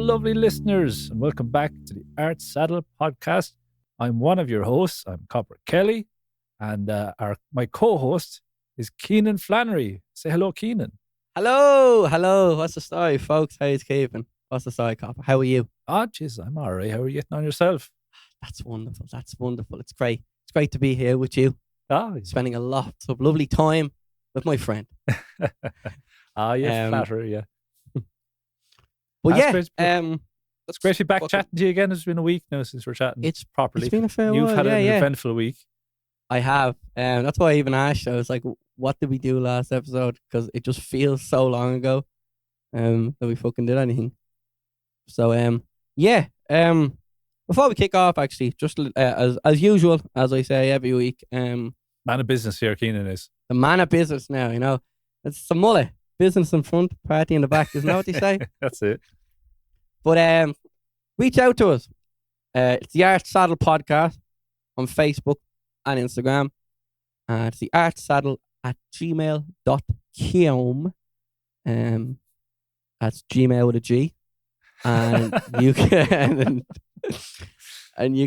lovely listeners, and welcome back to the Art Saddle podcast. I'm one of your hosts. I'm Copper Kelly, and my co-host is Keenan Flannery. Say hello, Keenan. Hello. What's the story, folks? How you keeping? What's the story, Copper? How are you? Oh, jeez, I'm all right. How are you getting on yourself? That's wonderful. It's great. It's great to be here with you. Spending a lot of lovely time with my friend. Flatterer, yeah. But That's great to be back chatting to you again. It's been a week now since we're chatting properly. It's been a fair while. You've had an eventful week. I have. That's why I even asked. I was like, what did we do last episode? Because it just feels so long ago that we fucking did anything. So, before we kick off, actually, just as usual, as I say every week. Man of business here, Keenan is. The man of business now, you know. It's the mullet. Business in front, party in the back. Isn't that what they say? That's it. But reach out to us. It's the Art Saddle Podcast on Facebook and Instagram. It's the Art Saddle at gmail.com. That's Gmail with a G. And you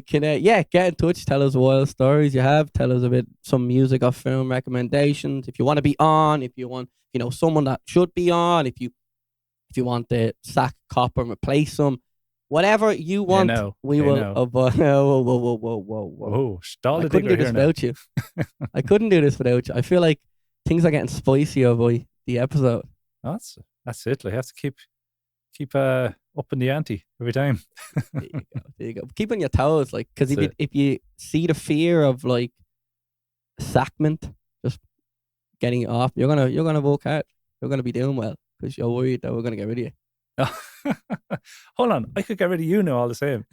can get in touch. Tell us wild stories you have. Tell us about some music or film recommendations. If you want to be on, if you want, someone that should be on, if you want to sack Copper and replace them, whatever you want, we will. Whoa! Stall the digger here now. Without you. I couldn't do this without you. I feel like things are getting spicier by the episode. That's it. I have to keep up in the ante every time. There you go. Keep on your toes, like, because if you see the fear of like sackment just getting it off, you're gonna work out. You're gonna be doing well because you're worried that we're gonna get rid of you. Hold on, I could get rid of you now all the same.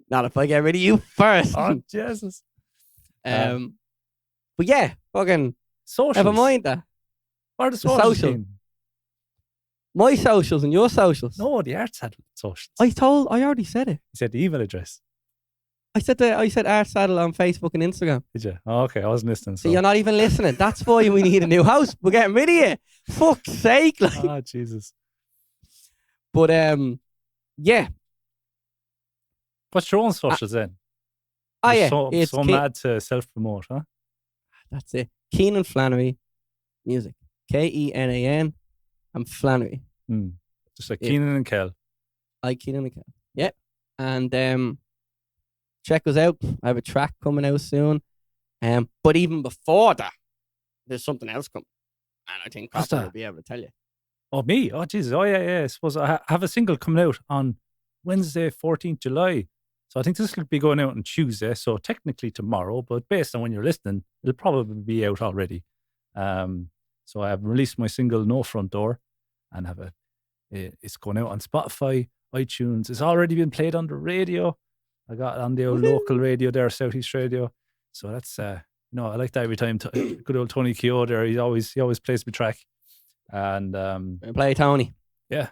Not if I get rid of you first. Oh Jesus. But yeah, fucking socials. Never mind that. What are the social? My socials and your socials. No, the Art Saddle socials. I already said it. You said the email address. I said Art Saddle on Facebook and Instagram. Did you? Oh, okay, I wasn't listening. So you're not even listening. That's why we need a new house. We're getting rid of you. Fuck's sake. Like. Oh, Jesus. But, yeah. What's your own socials then? It's so mad to self-promote, huh? That's it. Keenan Flannery Music. Kenan and Flannery. Just like Keenan and Kel. Keenan and Kel. Yeah. And check us out. I have a track coming out soon. But even before that, there's something else coming. And I think Copper will be able to tell you. Oh, me? Oh, Jesus. Oh, yeah. I suppose I have a single coming out on Wednesday, 14th July. So I think this will be going out on Tuesday. So technically tomorrow, but based on when you're listening, it'll probably be out already. So I have released my single No Front Door and it's going out on Spotify, iTunes. It's already been played on the radio. I got it on the old local radio there, Southeast Radio. So that's, I like that every time. Good old Tony Keogh there. He always plays my track. And play Tony. Yeah.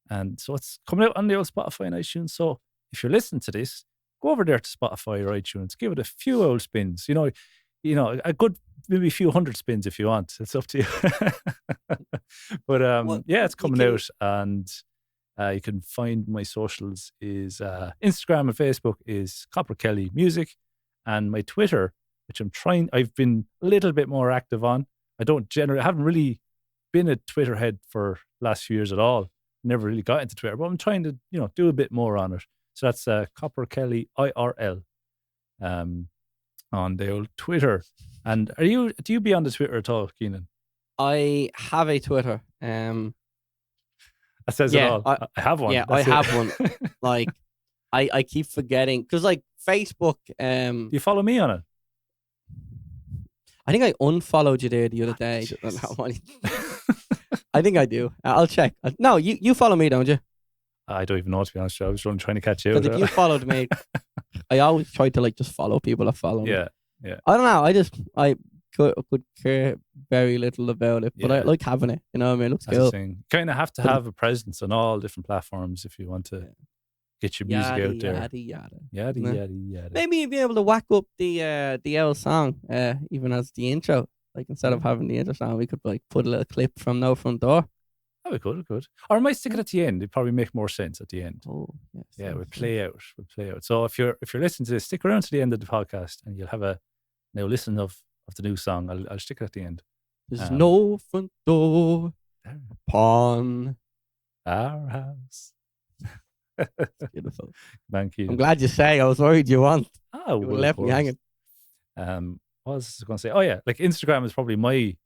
And so it's coming out on the old Spotify and iTunes. So if you're listening to this, go over there to Spotify or iTunes, give it a few old spins. A good maybe a few hundred spins if you want. It's up to you. But it's coming out, and you can find my socials is Instagram and Facebook is Copper Kelly Music, and my Twitter, which I've been a little bit more active on. I haven't really been a Twitter head for last few years at all. Never really got into Twitter, but I'm trying to do a bit more on it. So that's Copper Kelly IRL on the old Twitter. And do you be on the Twitter at all, Keenan? I have a Twitter. That says it all. I have one. Yeah, I have one. Like, I keep forgetting because like Facebook. Do you follow me on it? I think I unfollowed you there the other day. I think I do. I'll check. No, you follow me, don't you? I don't even know, to be honest. I was trying to catch you. Because if you followed me, I always try to like just follow people that follow me. Yeah. I don't know. I could care very little about it, but I like having it. You know what I mean? It looks cool. You kind of have to have a presence on all different platforms if you want to get your music out there. Yada. Maybe you'd be able to whack up the L song, even as the intro. Like instead of having the intro song, we could like put a little clip from No Front Door. That we could. Or I might stick it at the end. It'd probably make more sense at the end. Oh, yes. Yeah, we'll play out. So if you're listening to this, stick around to the end of the podcast, and you'll have a now listen of the new song. I'll stick it at the end. There's no front door upon our house. Beautiful. Thank you. I'm glad you say. I was worried you want. Oh, You left me hanging. What was I going to say? Oh yeah, like Instagram is probably my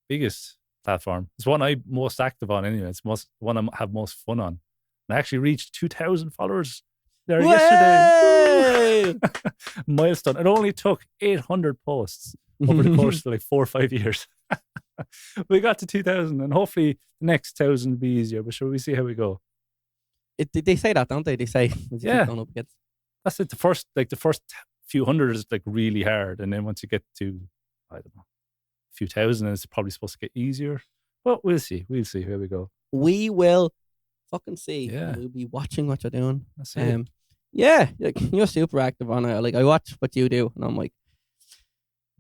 biggest platform. It's one I'm most active on anyway. It's one I have most fun on. I actually reached 2,000 followers there yesterday. Milestone. It only took 800 posts over the course of like 4 or 5 years. We got to 2,000, and hopefully the next 1,000 will be easier. But sure, we see how we go. They say that, don't they? They say, yeah. That's it. The first few hundred is like really hard, and then once you get to, I don't know, a few thousand, it's probably supposed to get easier. But we'll see. We'll see. Here we go. We will fucking see. Yeah. We'll be watching what you're doing. That's it. Yeah, like, you're super active on it. Like, I watch what you do, and I'm like,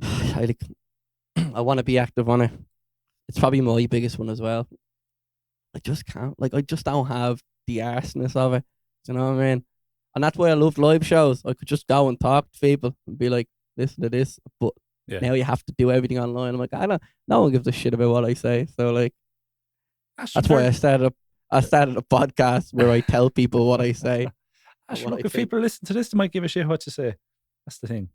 I want to be active on it. It's probably my biggest one as well. I just can't. Like, I just don't have the arseness of it. Do you know what I mean? And that's why I love live shows. I could just go and talk to people and be like, listen to this. But now you have to do everything online. I'm like, no one gives a shit about what I say. So, like, that's why I started a podcast where I tell people what I say. Look, if people listen to this, they might give a shit what you say. That's the thing.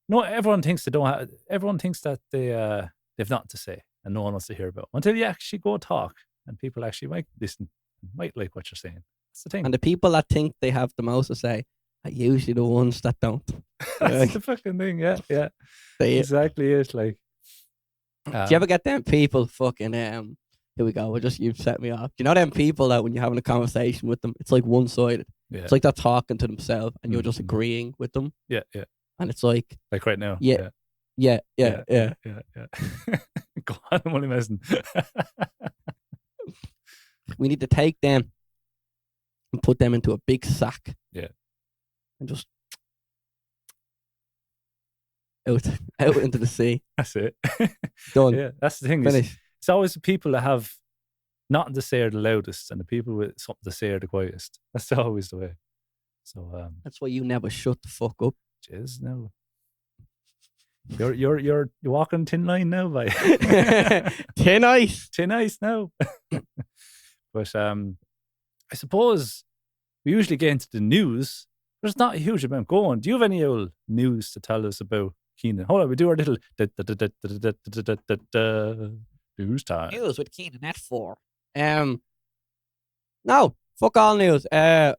No, everyone thinks they don't have. Everyone thinks that they've nothing to say and no one wants to hear about them until you actually go talk, and people actually might listen, might like what you're saying. That's the thing. And the people that think they have the most to say are usually the ones that don't. That's the fucking thing. Yeah. Exactly it. Like, do you ever get them people fucking here we go. You've set me off. Do you know them people that when you're having a conversation with them, it's like one-sided. Yeah. It's like they're talking to themselves and you're just agreeing with them. Yeah. And it's like right now. Yeah. Go on, I'm only messing. We need to take them and put them into a big sack. Yeah. And just out into the sea. That's it. Done. Yeah, that's the thing. Finish. It's always the people that have nothing to say are the loudest, and the people with something to say are the quietest. That's always the way. So that's why you never shut the fuck up. Jeez, no. You're walking thin line now, by Thin ice now. But I suppose we usually get into the news. There's not a huge amount going. Do you have any old news to tell us about Keenan? Hold on, we do our little news time. News with Keenan at 4. No, fuck all news. We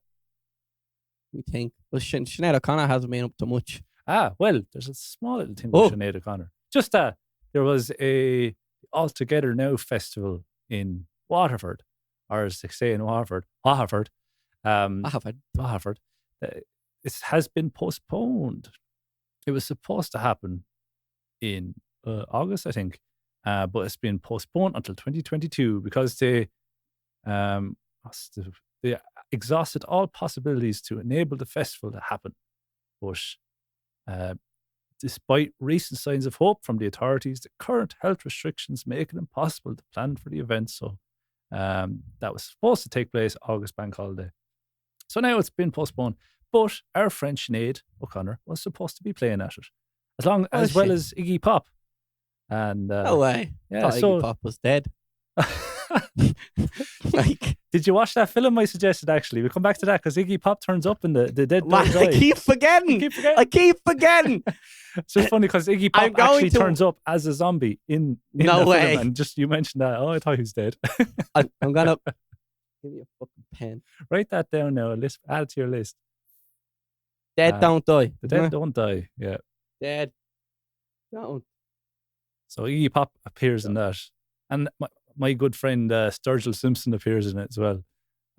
think. Well, Sinead O'Connor hasn't been up to much. Well, there's a small little thing with Sinead O'Connor. Just that there was a All Together Now festival in Waterford, or as they say in Waterford. It has been postponed. It was supposed to happen in August, I think, but it's been postponed until 2022 because they exhausted all possibilities to enable the festival to happen. But despite recent signs of hope from the authorities, the current health restrictions make it impossible to plan for the event. So that was supposed to take place August bank holiday. So now it's been postponed. But our friend Sinead O'Connor was supposed to be playing at it, as well as Iggy Pop. And no way. Yeah, Iggy Pop was dead. Like, did you watch that film I suggested? Actually, we'll come back to that because Iggy Pop turns up in the dead. I keep forgetting. It's just funny because Iggy Pop actually turns up as a zombie in no way. Film, and just you mentioned that. Oh, I thought he was dead. I'm gonna give you a fucking pen. Write that down now. Add it to your list. Dead don't die. The dead don't die. Yeah. Dead don't. So Iggy Pop appears in that, and my good friend Sturgill Simpson appears in it as well.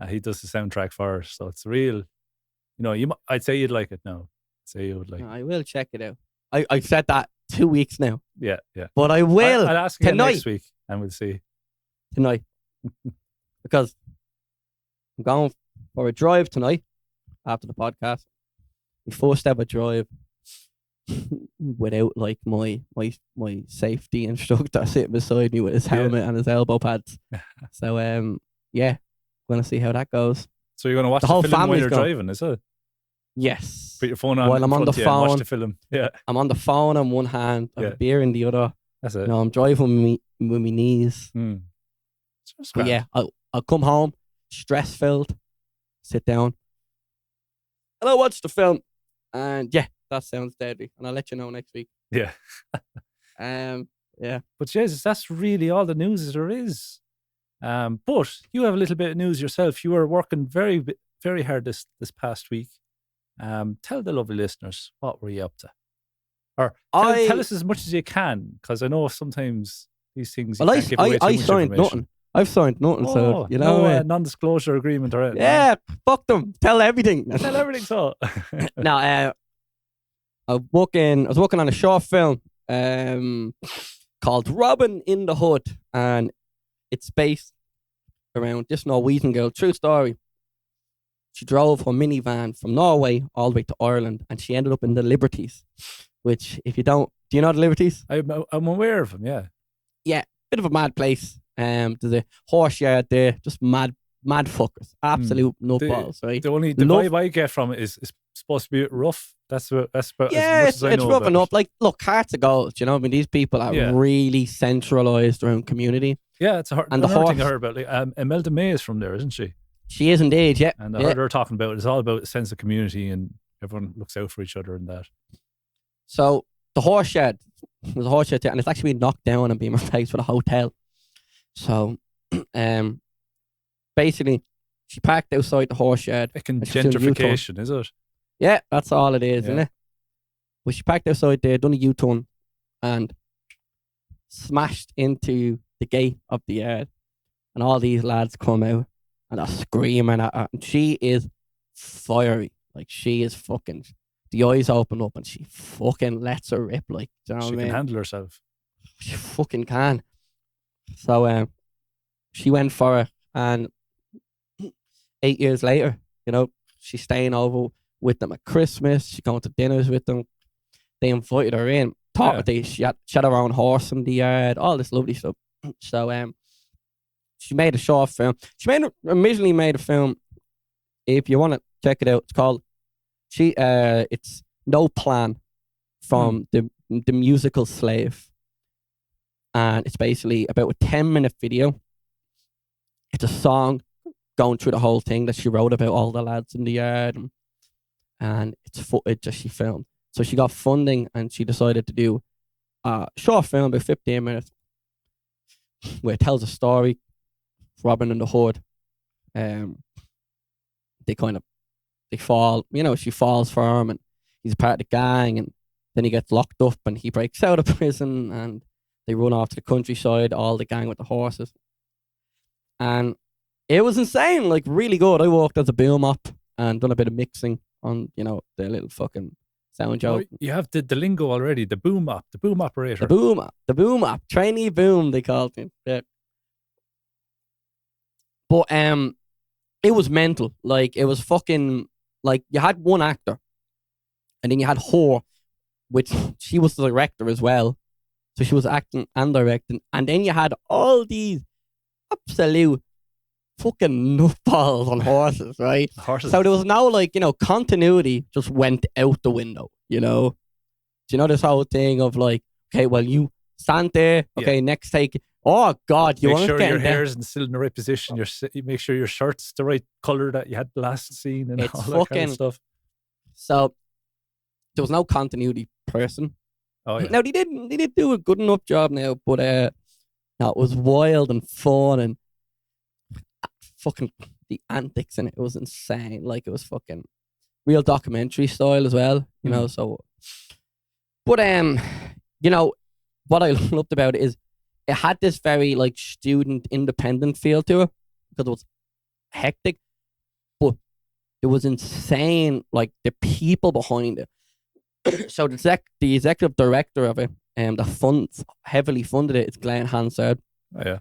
He does the soundtrack for us, so it's real. I'd say you'd like it now. Say you would like. I will check it out. I've said that 2 weeks now. Yeah. But I will. I'll ask again next week, and we'll see tonight because I'm going for a drive tonight after the podcast. My first ever drive. without like my safety instructor sitting beside me with his helmet and his elbow pads. So yeah, gonna see how that goes. So you're gonna watch The the whole film while family's you're going. driving, is it? Yes. Put your phone on While in I'm on front the of you and watch phone, the film. Yeah, I'm on the phone on one hand, I have Yeah. a beer in the other. that's it. You know, I'm driving with my knees. It's But grand. yeah, I'll come home, stress filled, sit down, and I'll watch the film. And yeah, that sounds deadly. And I'll let you know next week. Yeah. Yeah. But Jesus, that's really all the news there is. But you have a little bit of news yourself. You were working very, very hard this past week. Tell the lovely listeners, what were you up to? Or tell us as much as you can, because I know sometimes these things you can't give away too I much signed information. nothing. I've signed nothing, so you know. No non-disclosure agreement or anything. Yeah, fuck them. Tell everything. Tell everything. So No, I was working on a short film called Robin in the Hood, and it's based around this Norwegian girl. True story. She drove her minivan from Norway all the way to Ireland, and she ended up in the Liberties, which, if you don't, do you know the Liberties? I'm aware of them. Yeah. Yeah, bit of a mad place. There's a horse yard there, just mad fuckers, absolute nutballs, right? The vibe I get from it is supposed to be a bit rough. That's about as much as I know rough about enough. it. Like, look, hearts of gold. You know, I mean, these people are really centralized around community. Yeah, it's a hard. And the the hard thing I horse- heard about, like, Imelda May is from there, isn't she? She is indeed, yeah. And I heard her talking about it's all about a sense of community and everyone looks out for each other and that. So the horse shed, there's a horse shed there, and it's actually been knocked down and being replaced with a hotel. So, basically, she parked outside the horse shed. Gentrification, is it? Yeah, that's all it is, isn't it? Well, she parked outside there, done a U-turn, and smashed into the gate of the yard. And all these lads come out and are screaming at her. And she is fiery. Like, she is fucking... The eyes open up and she fucking lets her rip. Like, do you know what I mean? She can handle herself. She fucking can. So, she went for it. And 8 years later, you know, she's staying over with them at Christmas. She's going to dinners with them. They invited her in. She had her own horse in the yard. All this lovely stuff. So, she made a short film. She originally made a film. If you want to check it out, it's called it's No Plan from the musical Slave. And it's basically about a 10-minute video. It's a song going through the whole thing that she wrote about all the lads in the yard. And it's footage that she filmed. So she got funding and she decided to do a short film about 15 minutes where it tells a story. Robin in the Hood. They fall, you know, she falls for him and he's a part of the gang, and then he gets locked up and he breaks out of prison and they run off to the countryside, all the gang with the horses. And it was insane, like really good. I worked as a boom op and done a bit of mixing on, you know, the little fucking sound joke. You have the lingo already, the boom op, the boom operator. The boom op, trainee boom, they called it. Yeah. But it was mental. Like, it was fucking, like, you had one actor and then you had her, which she was the director as well. So she was acting and directing. And then you had all these absolute fucking nutballs on horses, right? Horses. So there was no, like, you know, continuity just went out the window, you know? Do you know this whole thing of like, okay, well, you stand there, okay, next take. Oh God, you want to make sure your hair is still in the right position. You make sure your shirt's the right color that you had the last scene and all that kind of stuff. So there was no continuity person. Oh yeah. Now they did do a good enough job now, but no, it was wild and fun and fucking the antics in it. It was insane. Like, it was fucking real documentary style as well, you know. So, but you know what I loved about it is it had this very like student independent feel to it because it was hectic, but it was insane. Like, the people behind it. So the executive director of it, that heavily funded it, is Glenn Hansard. Oh yeah.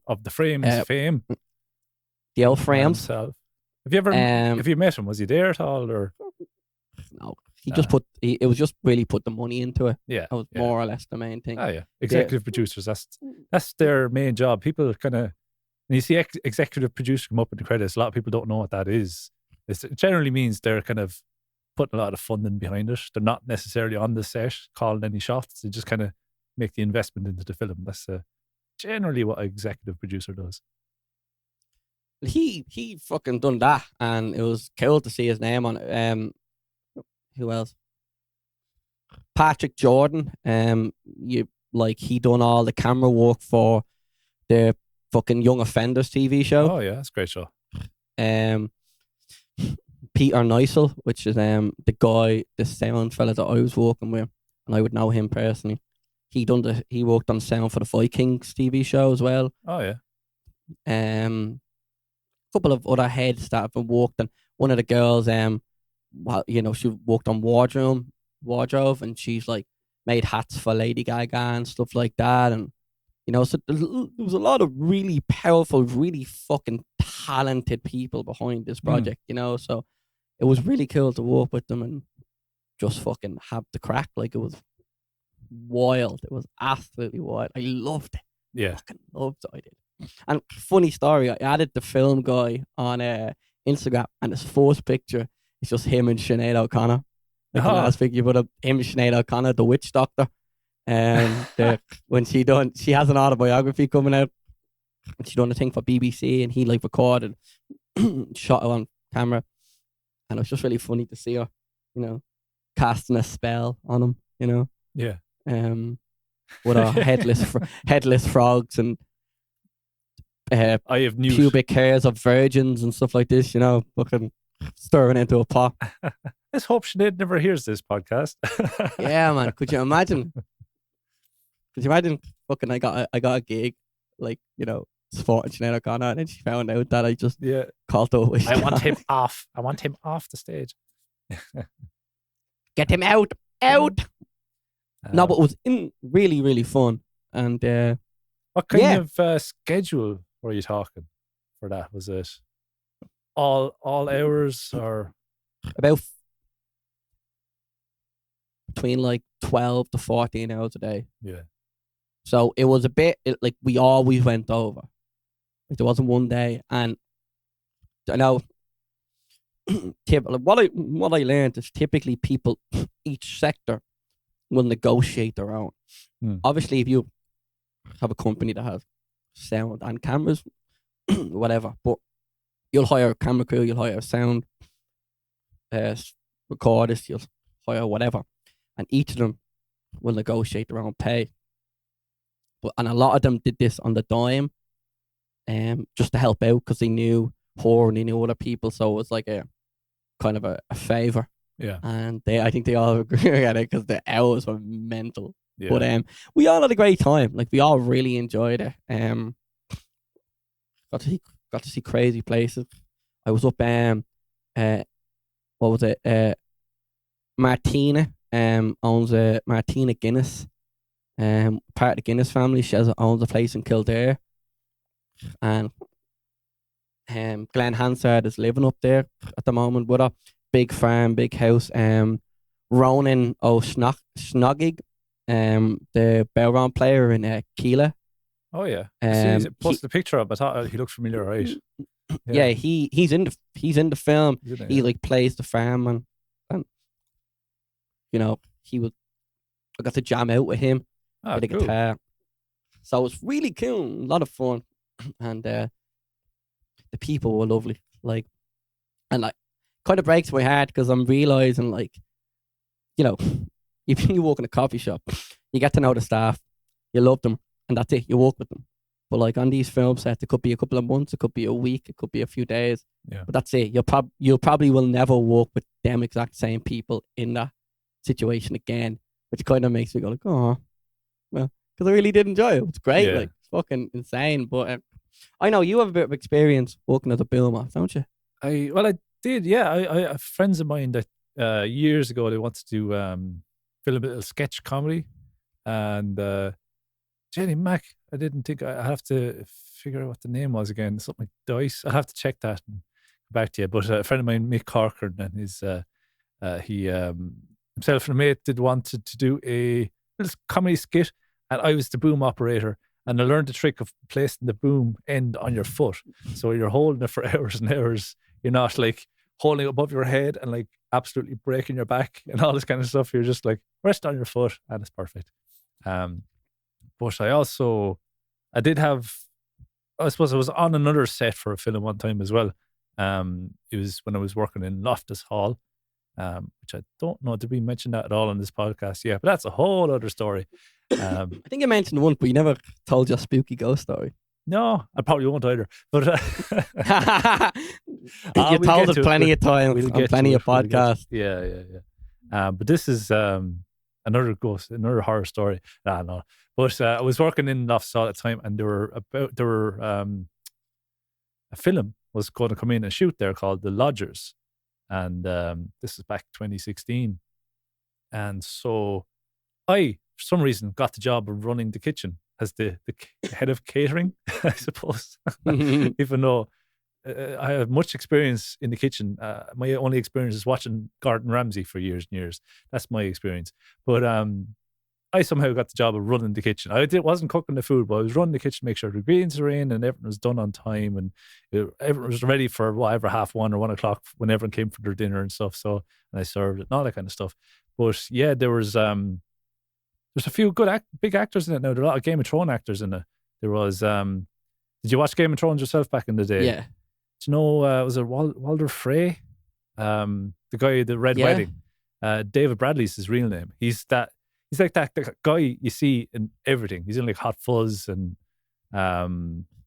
Of the Frames fame. The old Frames. Have you ever have you met him? Was he there at all or? No, He just it was just really put the money into it. Yeah. That was more or less the main thing. Oh, yeah. Executive producers, that's their main job. People kind of, when you see executive producer come up in the credits, a lot of people don't know what that is. It generally means they're kind of putting a lot of funding behind it. They're not necessarily on the set calling any shots. They just kind of make the investment into the film. That's generally what an executive producer does. He fucking done that, and it was cool to see his name on it. Who else? Patrick Jordan. He done all the camera work for the fucking Young Offenders TV show. Oh yeah, that's a great show. Peter Neisel, which is the sound fella that I was working with, and I would know him personally. He worked on sound for the Vikings TV show as well. Oh yeah. Couple of other heads that have been worked on. One of the girls, she worked on wardrobe, and she's like made hats for Lady Gaga and stuff like that. And so there was a lot of really powerful, really fucking talented people behind this project. So it was really cool to work with them and just fucking have the crack. Like, it was wild. It was absolutely wild. I loved it. Yeah, fucking loved it. I did. And funny story, I added the film guy on Instagram, and his first picture is just him and Sinead O'Connor. Like, the last picture you put up, him and Sinead O'Connor, the witch doctor. When she has an autobiography coming out, and she done a thing for BBC, and he like recorded, shot it on camera, and it was just really funny to see her, casting a spell on him, Yeah. With her headless frogs and I have news. Pubic hairs of virgins and stuff like this, fucking stirring into a pot. Let's hope Sinead never hears this podcast. Yeah, man. Could you imagine? Fucking I got a gig, like, supporting Sinead O'Connor, and then she found out that I just called her a witch. I want him off. I want him off the stage. Get him out. No, but it was really, really fun. And what kind of schedule were you talking for that? Was it all hours, or about between like 12 to 14 hours a day? Yeah. So it was a bit like we always went over. Like, there wasn't one day, and I know. What I learned is typically people, each sector will negotiate their own. Obviously, if you have a company that has sound and cameras, whatever, but you'll hire a camera crew, you'll hire a sound recordist, you'll hire whatever, and each of them will negotiate their own pay. And a lot of them did this on the dime, just to help out, because they knew her and they knew other people, so it was like a kind of a favor. Yeah. And I think they all agree at it, because the hours were mental. Yeah. But we all had a great time. Like, we all really enjoyed it. Got to see crazy places. I was up what was it? Martina owns Martina Guinness. Part of the Guinness family. She owns a place in Kildare. And Glenn Hansard is living up there at the moment with her. Big farm, big house. Ronan O'Snoggig, the Belron player in Keela. Oh yeah. He posted a picture of him. I thought he looked familiar, right? Yeah, he's in the film. He like plays the farm, and I got to jam out with him with a guitar. So it was really cool, a lot of fun, and the people were lovely. Like, and like, kind of breaks my heart, because I'm realizing, like, if you walk in a coffee shop, you get to know the staff, you love them, and that's it. You walk with them. But like, on these film sets, it could be a couple of months, it could be a week, it could be a few days. Yeah. But that's it. You probably will never walk with them exact same people in that situation again, which kind of makes me go like, oh, well, because I really did enjoy it. It's great. Yeah. Like, it's fucking insane. But I know you have a bit of experience working as a boomer, don't you? I did, yeah. I have friends of mine that years ago, they wanted to film a little sketch comedy, and Jenny Mac, I didn't think I have to figure out what the name was again. Something like Dice. I'll have to check that and come back to you. But a friend of mine, Mick Corcoran, and he himself and a mate did wanted to do a little comedy skit, and I was the boom operator. And I learned the trick of placing the boom end on your foot. So you're holding it for hours and hours. You're not like holding it above your head and like absolutely breaking your back and all this kind of stuff. You're just like rest on your foot and it's perfect. But I did have, I suppose I was on another set for a film one time as well. It was when I was working in Loftus Hall, which I don't know, did we mention that at all on this podcast? Yeah, but that's a whole other story. I think I mentioned one, but you never told your spooky ghost story. No, I probably won't either. But you told it plenty of times on plenty of podcasts. Yeah. But this is another horror story. No. But I was working in Loftus Hall at the time, and a film was going to come in and shoot there called The Lodgers, and this is back 2016, and so I, for some reason, got the job of running the kitchen as the head of catering, I suppose. Even though I have much experience in the kitchen. My only experience is watching Gordon Ramsay for years and years. That's my experience. But I somehow got the job of running the kitchen. I wasn't cooking the food, but I was running the kitchen to make sure the ingredients were in and everything was done on time, and everyone was ready for whatever 1:30 or 1:00 when everyone came for their dinner and stuff. So, and I served it and all that kind of stuff. But yeah, there's a few good big actors in it now. There are a lot of Game of Thrones actors in it. There was, did you watch Game of Thrones yourself back in the day? Yeah. Do you know, was it Walder Frey? The guy, the Red Wedding. David Bradley's his real name. He's like that guy you see in everything. He's in like Hot Fuzz and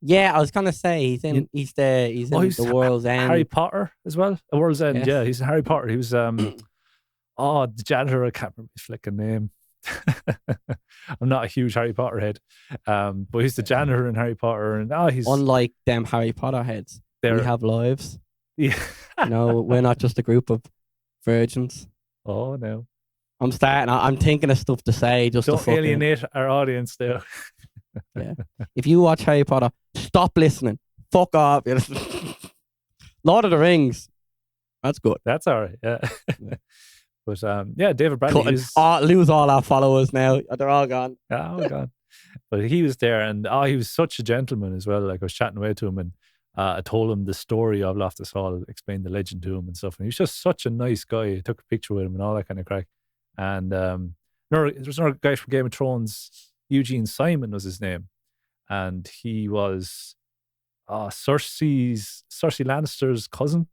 yeah, I was gonna say he's in The World's End. Harry Potter as well. The World's End, yes. Yeah, he's in Harry Potter. He was the janitor, I can't remember his flicking name. I'm not a huge Harry Potter head. But he's the janitor in Harry Potter, and he's unlike them Harry Potter heads. We have lives. Yeah. We're not just a group of virgins. Oh no. I'm thinking of stuff to say just don't to alienate our audience there. Yeah. If you watch Harry Potter, stop listening. Fuck off. Lord of the Rings. That's good. That's all right. Yeah. But David Bradley lose all our followers now. They're all gone. Oh god. But he was there, and he was such a gentleman as well. Like I was chatting away to him, and I told him the story of Loftus Hall, explained the legend to him and stuff. And he was just such a nice guy. I took a picture with him and all that kind of crack. And there's another guy from Game of Thrones, Eugene Simon was his name, and he was Cersei Lannister's cousin,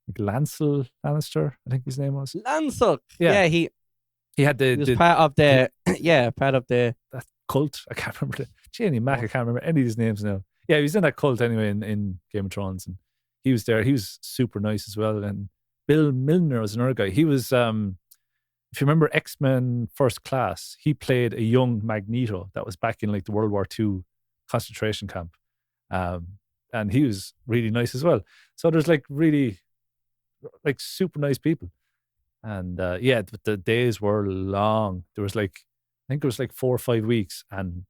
like Lancel Lannister, I think his name was. Lancel. Yeah, he had he was part of the that cult. I can't remember Jenny Mac. I can't remember any of these names now. Yeah, he was in that cult anyway in Game of Thrones, and he was there. He was super nice as well. And Bill Milner was another guy. He was if you remember X-Men First Class, he played a young Magneto that was back in like the World War II concentration camp. And he was really nice as well. So there's like really like super nice people. And but the days were long. There was like, I think it was like 4 or 5 weeks, and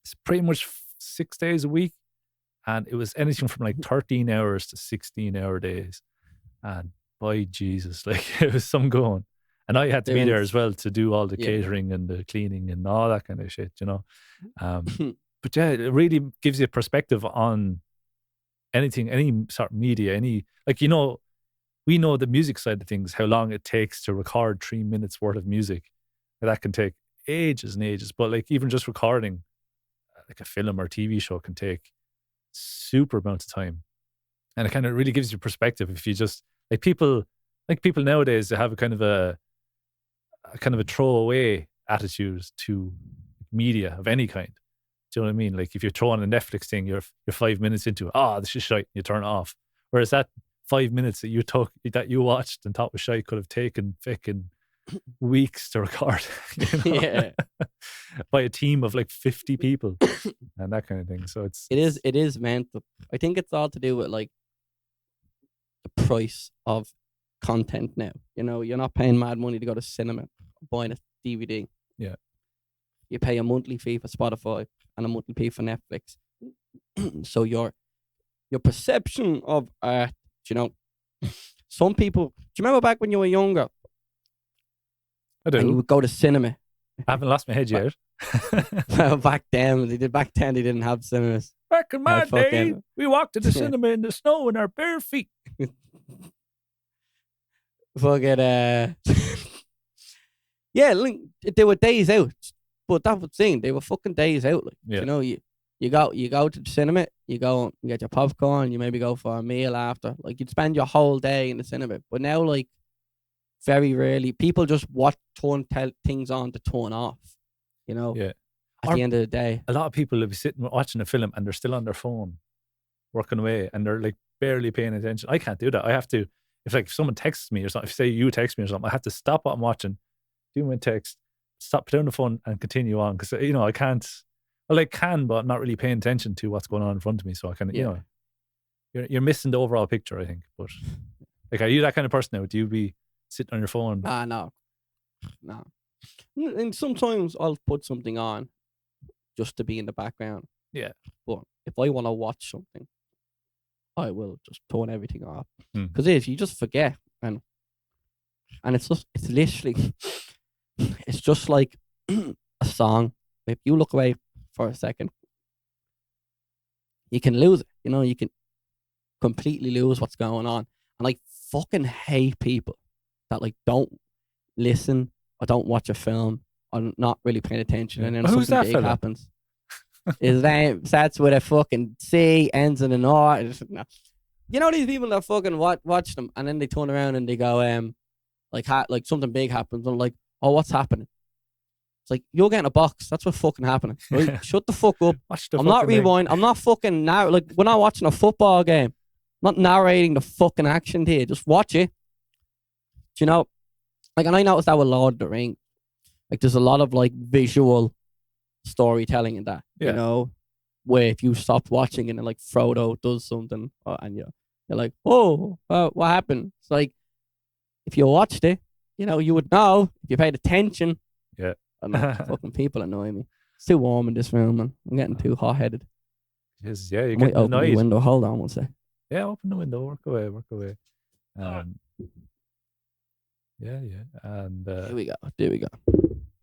it's pretty much 6 days a week. And it was anything from like 13 hours to 16-hour days. And by Jesus, like it was some going. And I had to be there as well to do all the catering and the cleaning and all that kind of shit, you know. But yeah, it really gives you a perspective on anything, any sort of media, we know the music side of things, how long it takes to record 3 minutes worth of music. That can take ages and ages. But like even just recording like a film or TV show can take super amount of time. And it kind of really gives you perspective if you just people nowadays, they have a kind of a throwaway attitude to media of any kind. Do you know what I mean? Like if you're throwing a Netflix thing, you're 5 minutes into it. This is shite. You turn it off. Whereas that 5 minutes that you watched and thought was shite could have taken fucking weeks to record. Yeah. By a team of like 50 people and that kind of thing. So it is mental. I think it's all to do with like the price of content now. You're not paying mad money to go to cinema, buying a DVD. Yeah. You pay a monthly fee for Spotify and a monthly fee for Netflix. So your perception of art, some people, do you remember back when you were younger? I do. And you would go to cinema. I haven't lost my head yet. Well, back then they didn't have cinemas. Back in my day, fucking- we walked to the cinema in the snow in our bare feet. Fucking yeah, like, they were days out, but that was the thing. They were fucking days out. Like, Yeah. you know, you go to the cinema, you go, you get your popcorn, you maybe go for a meal after. Like, you'd spend your whole day in the cinema. But now, like, very rarely people just turn things on to turn off. You know, Yeah. at the end of the day. A lot of people will be sitting watching a film and they're still on their phone, working away, and they're like barely paying attention. I can't do that. I have to, if someone texts me or something, if say you text me or something, I have to stop what I'm watching, do my text, stop, put down the phone and continue on. Because, you know, I can't, well, I can, but I'm not really paying attention to what's going on in front of me. So I can, you know, you're missing the overall picture, I think. But like, are you that kind of person now? Would you be sitting on your phone? No. And sometimes I'll put something on just to be in the background. Yeah. But if I want to watch something, I will just turn everything off. Hmm. Because if you just forget, and it's literally, it's just like a song. If you look away for a second, you can lose it. You know, you can completely lose what's going on. And I fucking hate people that like don't listen or don't watch a film or not really paying attention, and then Who's something that big fella? happens. His name starts with a fucking C, ends in an R. You know these people that fucking watch them, and then they turn around and they go, like something big happens, and like, oh, what's happening? It's like, you're getting a box. That's what's fucking happening. Right? Shut the fuck up. I'm not rewinding. I'm not fucking like we're not watching a football game. I'm not narrating the fucking action here. Just watch it. Do you know? Like, and I noticed that with Lord of the Rings. Like, there's a lot of like visual storytelling in that. Yeah. You know, where if you stopped watching and then like Frodo does something, and you're like, oh, what happened? It's like, if you watched it, you know, you would know if you paid attention. Yeah. I don't know, fucking people annoy me. It's too warm in this room, man. I'm getting too hot-headed. Yes, yeah, you're I might getting open the annoyed. window. Hold on one sec. Yeah, open the window. Work away. Yeah. And Here we go.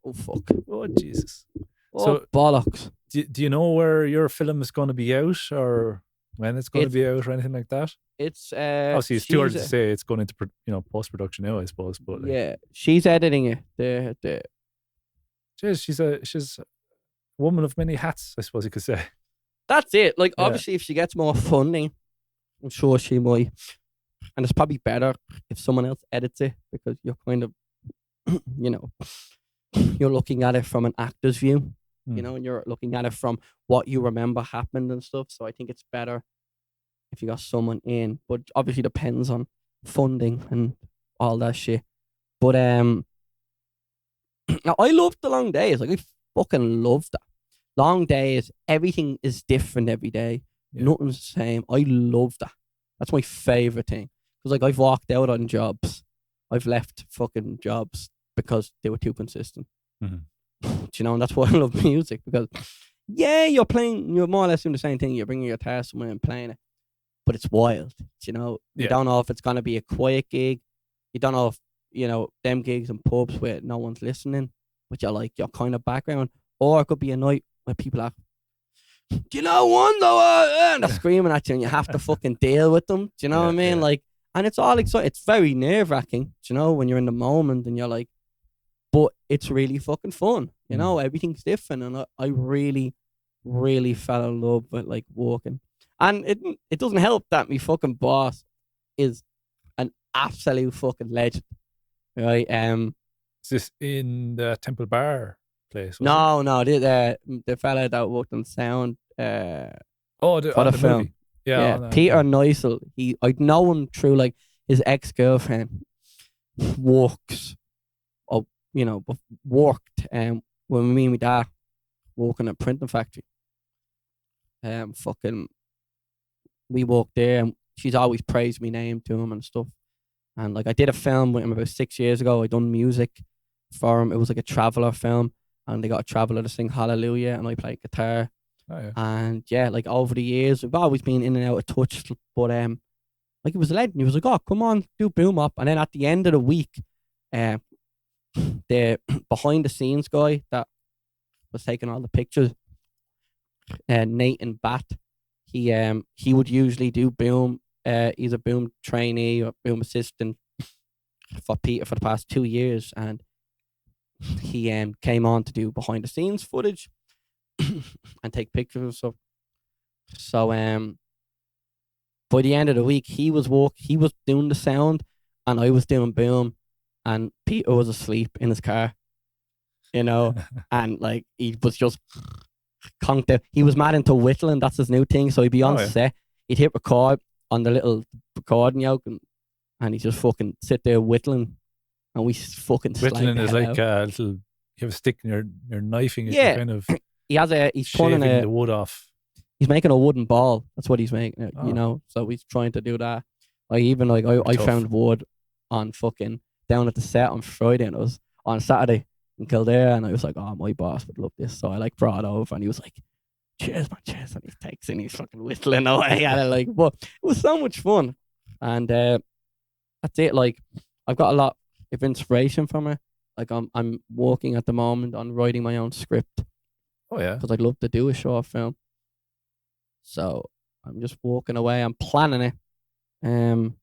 Oh, fuck. oh Jesus. Oh, So- bollocks. Do you know where your film is going to be out, or when it's going to be out, or anything like that? It's Obviously, it's too early to say. It's going into post production now, I suppose. But like, yeah, she's editing it. The she's a woman of many hats, I suppose you could say. That's it. Like, Yeah. obviously, if she gets more funding, I'm sure she might. And it's probably better if someone else edits it, because you're kind of, you know, you're looking at it from an actor's view, you know, and you're looking at it from what you remember happened and stuff. So I think it's better if you got someone in, but obviously depends on funding and all that shit. But now I love the long days. Like, I fucking love that. Long days, everything is different every day. Yeah. Nothing's the same. I love that. That's my favorite thing. Because like, I've walked out on jobs. I've left fucking jobs because they were too consistent. Mhm. Do you know? And that's why I love music, because yeah, you're more or less doing the same thing. You're bringing your guitar somewhere and playing it, but it's wild. You know, you Yeah. don't know if it's gonna be a quiet gig. You don't know if, you know, them gigs and pubs where no one's listening, but you're like your kind of background, or it could be a night where people are, do you know one though? And they're screaming at you, and you have to fucking deal with them. Do you know what I mean? Yeah. Like, and it's all exciting. It's very nerve wracking, you know, when you're in the moment and you're like, but it's really fucking fun. You know, everything's different, and I really, really fell in love with like working. And it doesn't help that my fucking boss is an absolute fucking legend, right? Is this in the Temple Bar place? was it? No, the fella that worked on sound, Oh, the for the film. movie. Yeah, Peter Neusel. I'd know him through like his ex-girlfriend works, worked when me and my dad working at a printing factory. We walked there, and she's always praised my name to him and stuff. And like, I did a film with him about 6 years ago. I done music for him. It was like a traveler film, and they got a traveler to sing Hallelujah, and I played guitar. Oh, yeah. And yeah, like over the years, we've always been in and out of touch. But like, it was a legend. He was like, "Oh, come on, do boom up." And then at the end of the week, the behind the scenes guy that was taking all the pictures, Nathan Bat, he would usually do boom. He's a boom trainee or boom assistant for Peter for the past 2 years, and he came on to do behind the scenes footage and take pictures and stuff. So by the end of the week, he was doing the sound, and I was doing boom, and Peter was asleep in his car, and like he was just conked out. He was mad into whittling. That's his new thing. So he'd be on set. He'd hit record on the little recording yoke, and he'd just fucking sit there whittling, and we fucking whittling is like a little. You have a stick and you're knifing it. Yeah, kind of. He's turning the wood off. He's making a wooden ball. That's what he's making. So he's trying to do that. I found wood on fucking down at the set on Friday, and it was on Saturday in Kildare, and I was like, oh, my boss would love this. So I brought it over, and he was like, cheers, man, cheers. And he takes and he's fucking whistling away at it. But it was so much fun. And that's it. Like, I've got a lot of inspiration from it. Like, I'm working at the moment on writing my own script. Oh, yeah. Because I'd love to do a short film. So I'm just walking away. I'm planning it in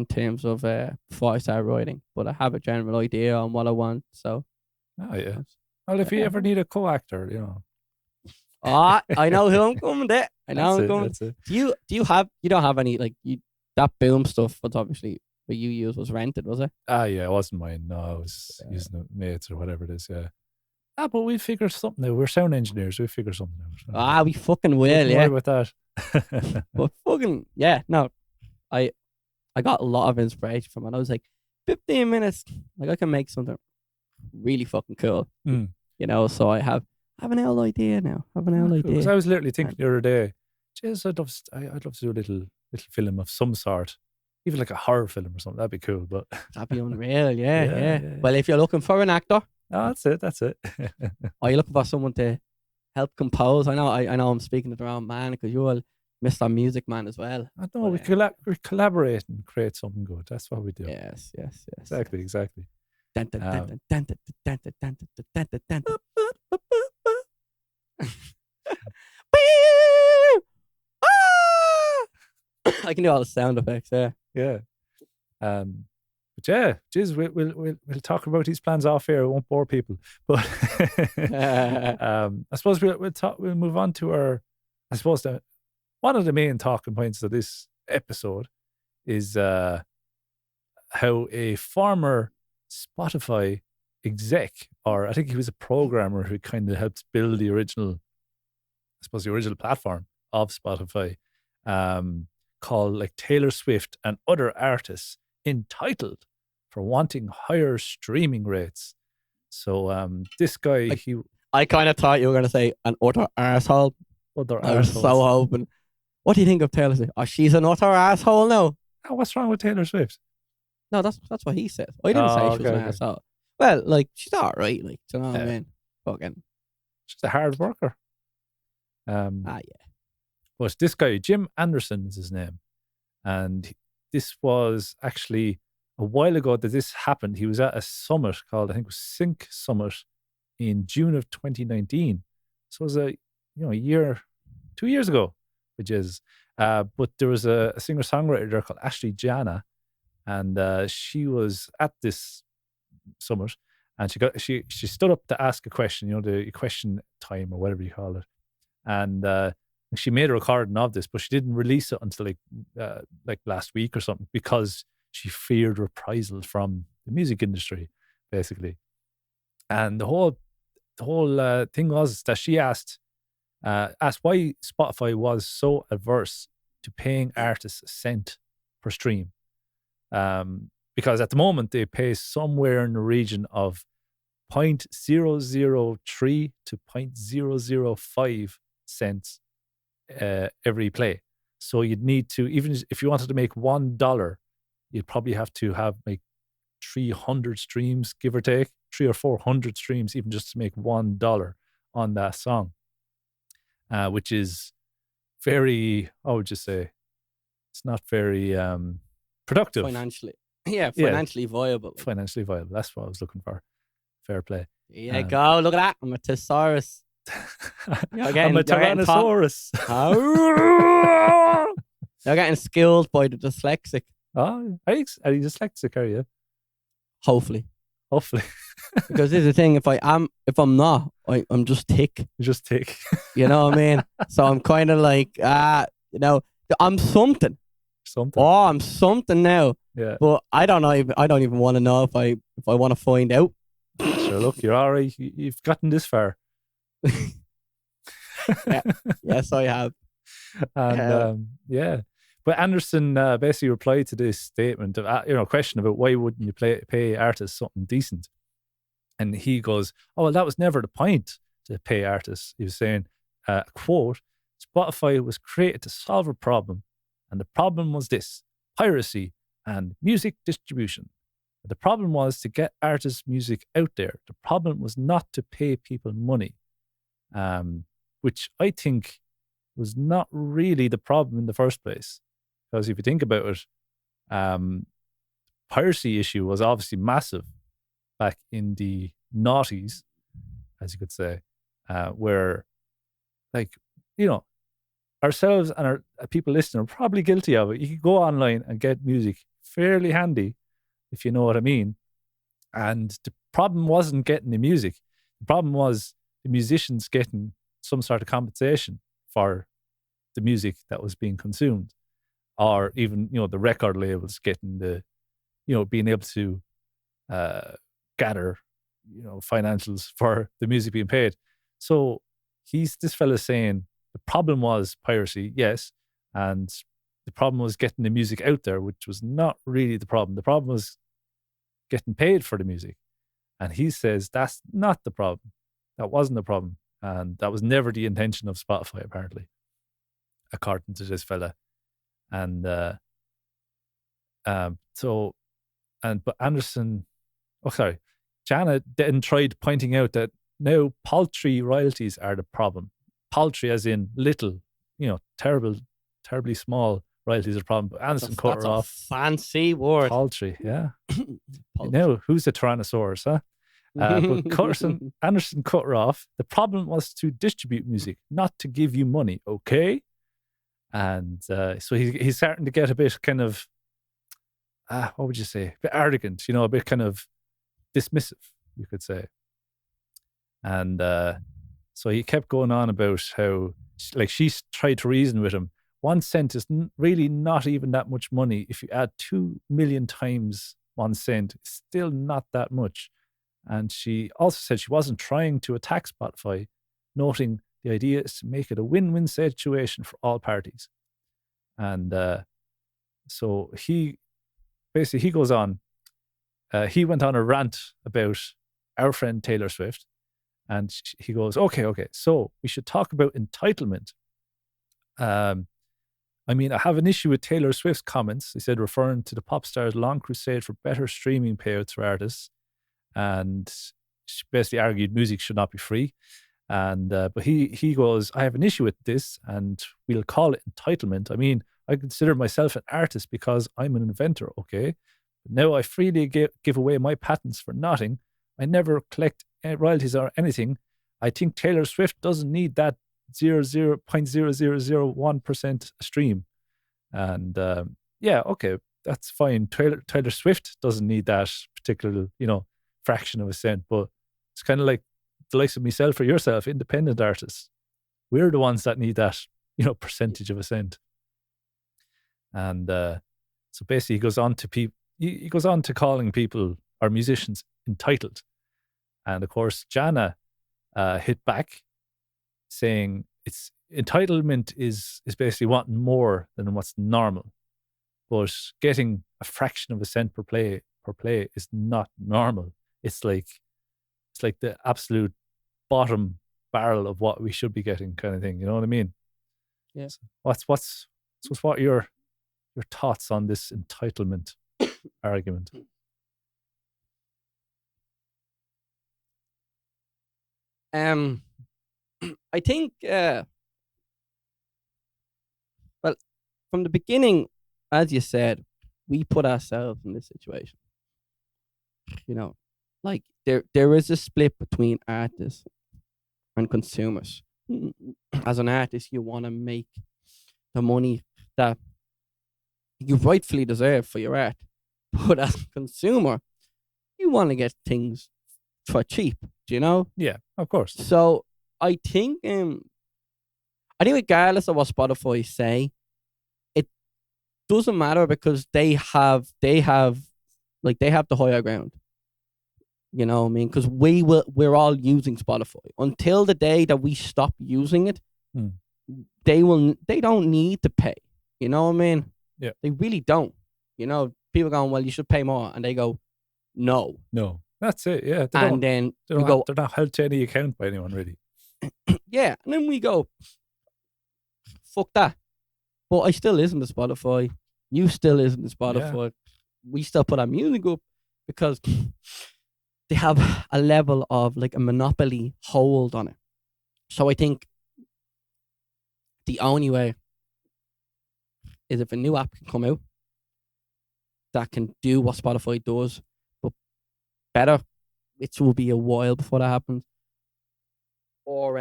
terms of before I start writing. But I have a general idea on what I want. So. Oh, yeah. Well, if you ever need a co-actor, I know who I'm coming to. I know I'm coming. That's it. You don't have any, like, that boom stuff, but obviously what you used was rented, was it? Yeah, it wasn't mine. No, I was using the mates or whatever it is, yeah. But we'll figure something out. We're sound engineers. We'll figure something out. We fucking will, yeah. Don't worry about that. But fucking, yeah, no. I got a lot of inspiration from it. I was like, 15 minutes, like, I can make something really fucking cool. So I have an old idea now. Because I was literally thinking the other day, geez, I'd love to do a little film of some sort. Even like a horror film or something. That'd be cool. But that'd be unreal, yeah. Well, if you're looking for an actor, that's it. Are you looking for someone to help compose? I know I'm speaking to the wrong man, because you're Mr. Music Man as well. I know, we collaborate and create something good. That's what we do. Yes. Exactly. I can do all the sound effects. Yeah. But yeah, geez, we'll talk about these plans off here. I won't bore people, but I suppose we'll move on to our. I suppose one of the main talking points of this episode is how a former Spotify exec, or I think he was a programmer who kind of helped build the original platform of Spotify, called like Taylor Swift and other artists, entitled for wanting higher streaming rates. So this guy, I kind of thought you were going to say an utter arsehole. I was so hoping. What do you think of Taylor Swift? Oh, she's an utter asshole now. Oh, what's wrong with Taylor Swift? No, that's what he said. I didn't say she was an asshole. Well, like, she's all right. Like, do you know what I mean? Fucking. She's a hard worker. Yeah. But this guy, Jim Anderson is his name. And this was actually a while ago that this happened. He was at a summit called, I think it was Sync Summit in June of 2019. So it was 2 years ago, which is, but there was a singer-songwriter there called Ashley Jana, and she was at this summit, and she stood up to ask a question, the question time or whatever you call it. And she made a recording of this, but she didn't release it until like last week or something, because she feared reprisals from the music industry, basically. And the whole thing was that she asked why Spotify was so adverse to paying artists a cent per stream. Because at the moment they pay somewhere in the region of 0.003 to 0.005 cents every play. So you'd need to, even if you wanted to make $1, you'd probably have to have like 300 streams, give or take, 300 or 400 streams, even just to make $1 on that song, which is very, I would just say, it's not very productive. Financially viable. Financially viable. That's what I was looking for. Fair play. There you go. Look at that. I'm a thesaurus. I'm a Tyrannosaurus. You're getting skilled by the dyslexic. Oh, are you dyslexic? Are you? Hopefully. Because this is the thing. If I'm not, I'm just thick. You're just thick. You know what I mean? So I'm kind of like, I'm something. Oh, I'm something now. Yeah. But I don't even want to know if I want to find out. Sure. Look, you're all right. You've gotten this far. Yeah. Yes, I have. And but Anderson basically replied to this statement of question about why wouldn't you pay artists something decent, and he goes, "Oh well, that was never the point to pay artists." He was saying, "Quote: Spotify was created to solve a problem, and the problem was this: piracy and music distribution. The problem was to get artists' music out there. The problem was not to pay people money," which I think was not really the problem in the first place. Because if you think about it, piracy issue was obviously massive back in the noughties, as you could say, where, ourselves and our people listening are probably guilty of it. You could go online and get music fairly handy, if you know what I mean. And the problem wasn't getting the music. The problem was the musicians getting some sort of compensation for the music that was being consumed, or even, the record labels getting being able to gather, financials for the music being paid. So this fella's saying the problem was piracy, yes, and the problem was getting the music out there, which was not really the problem. The problem was getting paid for the music. And he says that's not the problem. That wasn't the problem. And that was never the intention of Spotify, apparently, according to this fella. And but Anderson, Jana then tried pointing out that now paltry royalties are the problem. Paltry as in little, terribly small royalties are the problem. But Anderson cut her off. Fancy word. Paltry, yeah. Now, who's the Tyrannosaurus, huh? But Anderson cut her off. The problem was to distribute music, not to give you money, okay? And so he's starting to get a bit kind of, what would you say? A bit arrogant, a bit kind of dismissive, you could say. And so he kept going on about how, she tried to reason with him. 1 cent is really not even that much money. If you add 2 million times 1 cent, it's still not that much. And she also said she wasn't trying to attack Spotify, noting the idea is to make it a win-win situation for all parties. And so he goes on. He went on a rant about our friend Taylor Swift. And he goes, okay, so we should talk about entitlement. I have an issue with Taylor Swift's comments, he said, referring to the pop star's long crusade for better streaming payouts for artists. And she basically argued music should not be free. And but he goes, I have an issue with this, and we'll call it entitlement. I consider myself an artist because I'm an inventor, okay? But now I freely give away my patents for nothing. I never collect royalties or anything. I think Taylor Swift doesn't need that 0.0001% stream. And okay, that's fine. Taylor Swift doesn't need that particular, fraction of a cent, but it's kind of like the likes of myself or yourself, independent artists. We're the ones that need that, percentage of a cent. And so basically he goes on to calling people or musicians entitled. And of course, Jana hit back saying it's entitlement is basically wanting more than what's normal. But getting a fraction of a cent per play is not normal. It's like the absolute bottom barrel of what we should be getting, kind of thing. You know what I mean? Yeah. So what are your thoughts on this entitlement argument? I think well, from the beginning, as you said, we put ourselves in this situation. there is a split between artists and consumers. As an artist, you want to make the money that you rightfully deserve for your art, but as a consumer, you want to get things for cheap. Do you know? Yeah, of course. So I think regardless of what Spotify say, it doesn't matter because they have the higher ground. You know what I mean? Because we're all using Spotify until the day that we stop using it. They don't need to pay. You know what I mean? Yeah. They really don't. You know, people going, well, you should pay more, and they go, no. That's it. Yeah, They're not held to any account by anyone really. Yeah, and then we go, fuck that. But I still listen to Spotify. You still listen to Spotify. Yeah. We still put our music up because they have a level of like a monopoly hold on it. So I think the only way is if a new app can come out that can do what Spotify does, but better. It will be a while before that happens. Or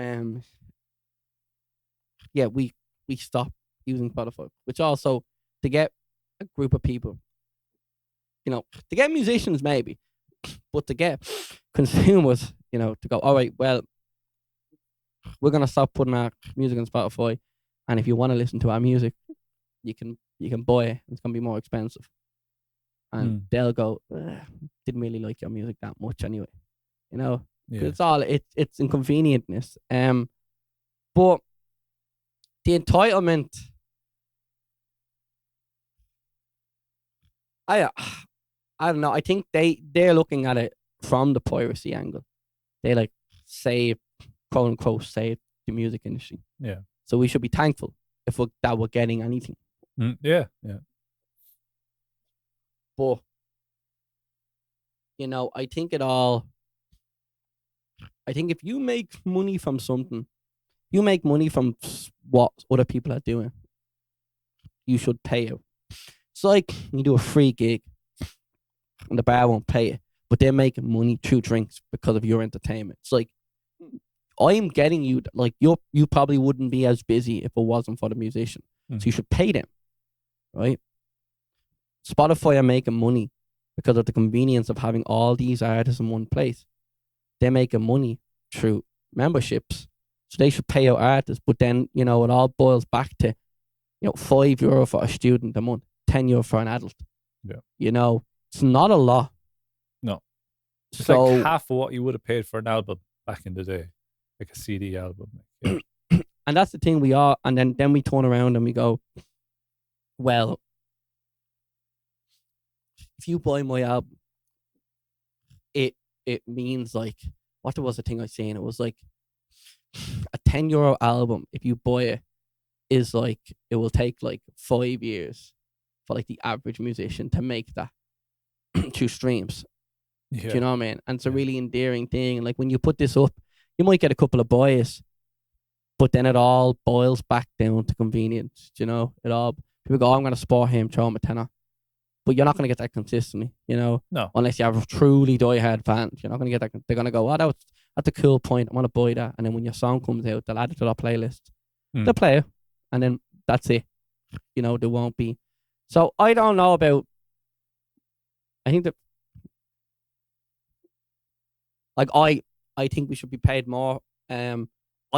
we stop using Spotify, which also to get a group of people, you know, to get musicians maybe, but to get consumers, you know, to go, all right, well, we're gonna stop putting our music on Spotify, and if you want to listen to our music, you can buy it. It's gonna be more expensive, and they'll go, didn't really like your music that much anyway, you know. Yeah. It's inconvenientness. But the entitlement, I don't know. I think they're looking at it from the piracy angle. They like save, quote unquote, save the music industry. Yeah. So we should be thankful if we're getting anything. Yeah. But you know, I think if you make money from something, you make money from what other people are doing, you should pay it. It's like you do a free gig and the bar won't pay it, but they're making money through drinks because of your entertainment. It's like, I'm getting you, like, you probably wouldn't be as busy if it wasn't for the musician. So you should pay them, right? Spotify are making money because of the convenience of having all these artists in one place. They're making money through memberships, so they should pay out artists. But then, you know, it all boils back to, you know, €5 for a student a month, €10 for an adult. Yeah, you know, it's not a lot. No, it's like half of what you would have paid for an album back in the day, like a CD album. Yeah. And that's the thing we are. And then we turn around and we go, well, if you buy my album, it means like, what was the thing I was saying? It was like a €10 album. If you buy it, is like, it will take like 5 years for like the average musician to make that 2 streams. Yeah. Do you know what I mean? And it's a really endearing thing. And like when you put this up, you might get a couple of buys, but then it all boils back down to convenience. Do you know? People go, I'm going to support him, throw him a tenner. But you're not going to get that consistently, you know? No. Unless you have truly diehard fans. You're not going to get that. They're going to go, oh, that's a cool point. I want to buy that. And then when your song comes out, they'll add it to their playlist. They'll play it. And then that's it. You know, there won't be. So I don't know about. I think that. Like, I think we should be paid more. I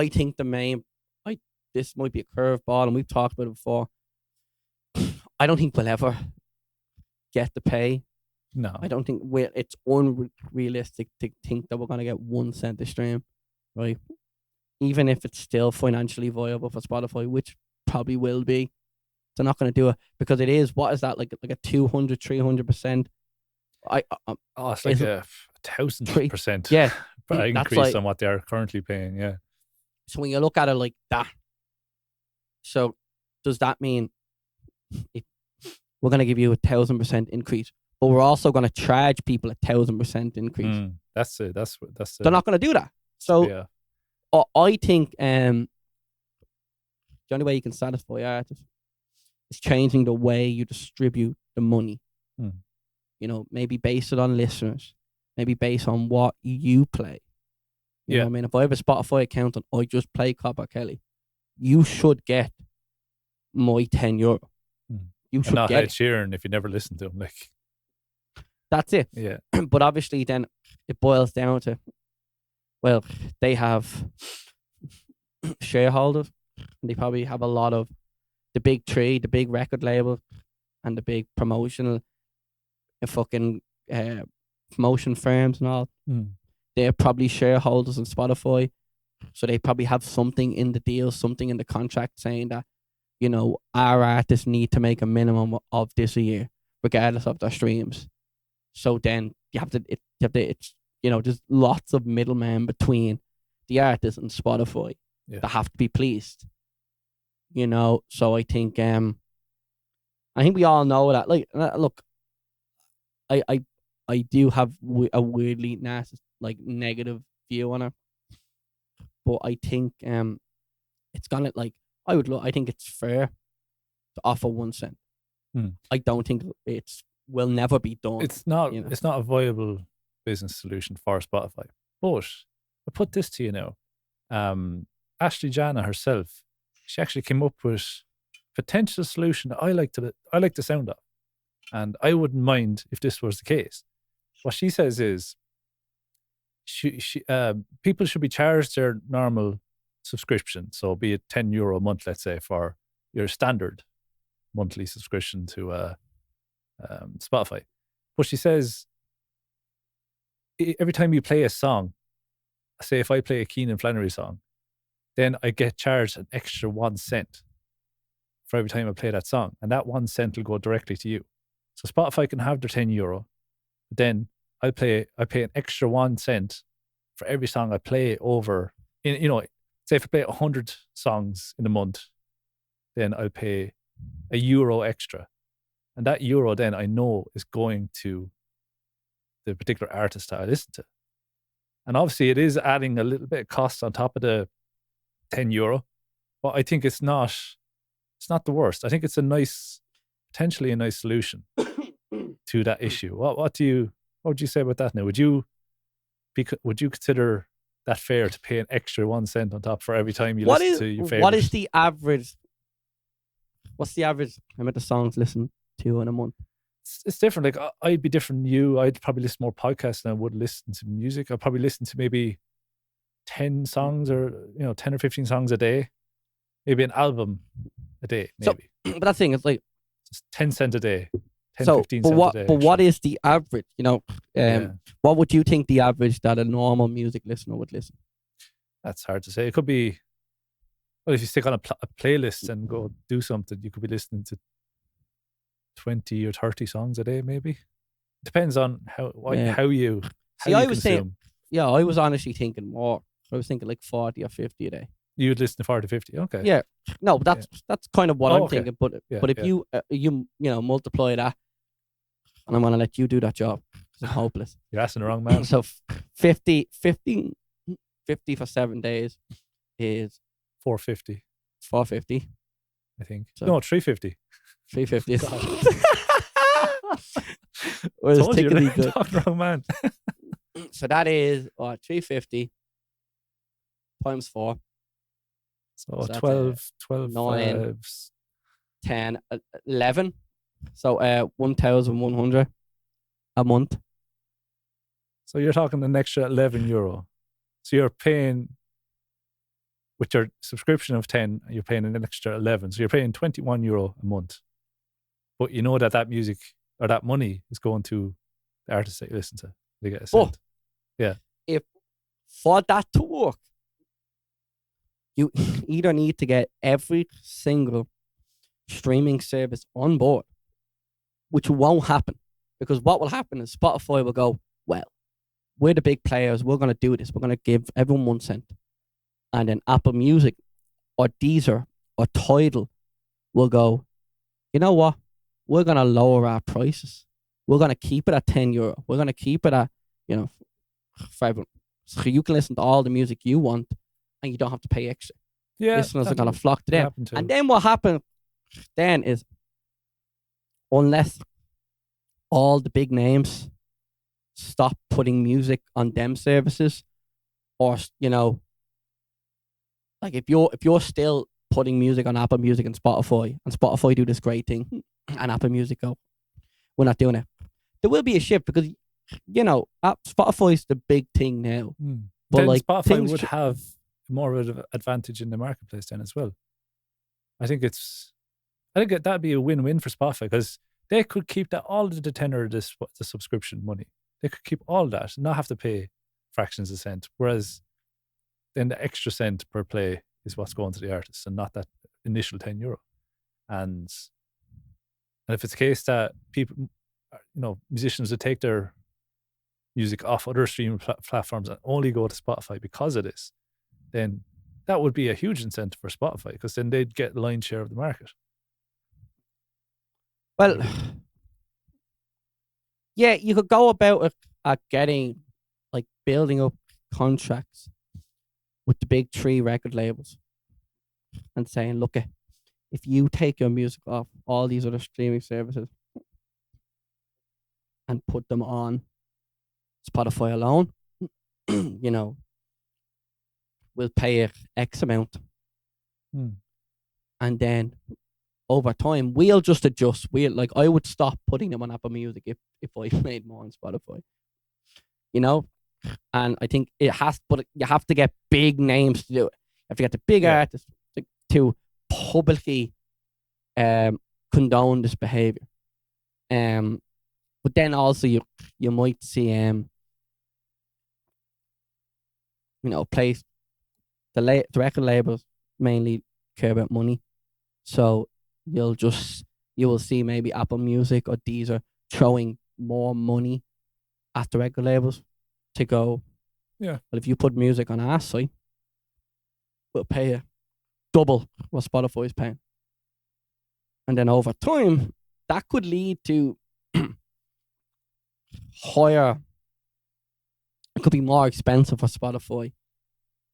think this might be a curveball, and we've talked about it before. I don't think we'll ever get the pay. No. I don't think it's unrealistic to think that we're going to get 1 cent a stream, right? Even if it's still financially viable for Spotify, which probably will be. They're not going to do it because it is, what is that, like a 200, 300%? It's like a 1,000% yeah, increase on what they're currently paying, yeah. So when you look at it like that, so does that mean we're going to give you 1,000% increase, but we're also going to charge people 1,000% increase? That's it. They're not going to do that. So yeah. I think the only way you can satisfy artists is changing the way you distribute the money. You know, maybe base it on listeners. maybe based on what you play. You know what I mean? If I have a Spotify account and I just play Copper Kelly, you should get my €10. You should and not get Ed Sheeran if you never listen to him. Like, that's it. yeah, But obviously, then it boils down to, well, they have shareholders. And they probably have a lot of the big three, the big record label, and the big promotional, fucking promotion firms and all. They're probably shareholders in Spotify, so they probably have something in the deal, something in the contract saying that, you know, our artists need to make a minimum of this a year, regardless of their streams. So then it's, you know, there's lots of middlemen between the artists and Spotify that have to be pleased. You know, so I think we all know that. Like, look, I do have a weirdly negative view on it, but I think it's gonna, like, I think it's fair to offer 1 cent. I don't think will never be done. It's not. You know? It's not a viable business solution for Spotify. But I put this to you now. Ashley Jana herself, she actually came up with a potential solution that I like the sound of, and I wouldn't mind if this was the case. What she says is, people should be charged their normal subscription, so be it €10 a month, let's say, for your standard monthly subscription to Spotify. But she says, every time you play a song, say if I play a Keenan Flannery song, then I get charged an extra 1 cent for every time I play that song. And that 1 cent will go directly to you. So Spotify can have their €10. But then I pay an extra 1 cent for every song I play over, you know, say if I play 100 songs in a month, then I'll pay €1 extra. And that euro then I know is going to the particular artist that I listen to. And obviously it is adding a little bit of cost on top of the €10, but I think it's not the worst. I think it's potentially a nice solution to that issue. What would you say about that now? Would you consider that fair to pay an extra 1 cent on top for every time you listen to your favorite? What is the average? What's the average amount of songs listened to in a month? It's different. Like, I'd be different than you. I'd probably listen more podcasts than I would listen to music. I'd probably listen to maybe 10 songs or 10 or 15 songs a day. Maybe an album a day, maybe. So, but that thing is like just 10 cents a day. 15 cents a day. But what is the average? What would you think the average that a normal music listener would listen? That's hard to say. It could be, well, if you stick on a playlist and go do something, you could be listening to 20 or 30 songs a day, maybe. Depends on how you consume. I was honestly thinking more. I was thinking like 40 or 50 a day. You would listen to 40 to 50, okay. Yeah. No, but that's kind of what I'm thinking. But if you multiply that, and I'm going to let you do that job because I'm hopeless. You're asking the wrong man. So 50 for 7 days is 450. 450. I think. So, no, 350. 350. Told you, you're talking the wrong man. So that is 350 times 4. So 12, 9, 10, 11. So 1,100 a month. So you're talking an extra €11. So you're paying, with your subscription of 10, you're paying an extra 11. So you're paying €21 a month. But you know that music or that money is going to the artists that you listen to. They get a cent. Yeah. If for that to work, you either need to get every single streaming service on board, which won't happen. Because what will happen is Spotify will go, well, we're the big players. We're going to do this. We're going to give everyone 1 cent. And then Apple Music or Deezer or Tidal will go, you know what? We're going to lower our prices. We're going to keep it at €10. We're going to keep it at, for everyone. So you can listen to all the music you want and you don't have to pay extra. Yeah, listeners are going to flock to them. And then what happens then is, unless all the big names stop putting music on them services, or like if you're still putting music on Apple Music and Spotify do this great thing, and Apple Music go, we're not doing it. There will be a shift because Spotify's the big thing now. But then like Spotify would have more of an advantage in the marketplace then as well. I think that'd be a win-win for Spotify because they could keep that all the tenor of the subscription money. They could keep all that and not have to pay fractions of a cent. Whereas then the extra cent per play is what's going to the artist and not that initial €10. And if it's the case that people, musicians would take their music off other streaming platforms and only go to Spotify because of this, then that would be a huge incentive for Spotify because then they'd get the lion's share of the market. Well, yeah, you could go about it at getting, like, building up contracts with the big 3 record labels and saying, look, if you take your music off all these other streaming services and put them on Spotify alone, we'll pay you X amount. And then over time, we'll just adjust. I would stop putting them on Apple Music if I made more on Spotify. And I think you have to get big names to do it. You have to get the big artists to publicly condone this behavior. But then also you might see place the record labels mainly care about money, so you will see maybe Apple Music or Deezer throwing more money at the record labels to go, but if you put music on our site, we'll pay you double what Spotify is paying. And then over time, that could lead to higher. It could be more expensive for Spotify.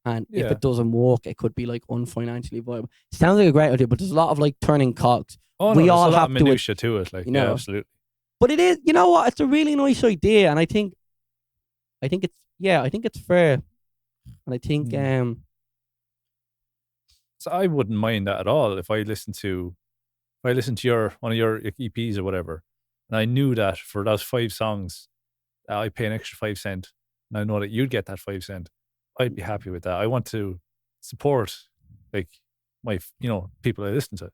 And if it doesn't work, it could be like unfinancially viable. It sounds like a great idea, but there's a lot of like turning cogs. We all have minutia to it, like absolutely. But it is, you know what? It's a really nice idea, and I think it's fair, and I think So I wouldn't mind that at all if I listen to one of your EPs or whatever, and I knew that for those 5 songs, I pay an extra 5 cent, and I know that you'd get that 5 cent. I'd be happy with that. I want to support like my people I listen to.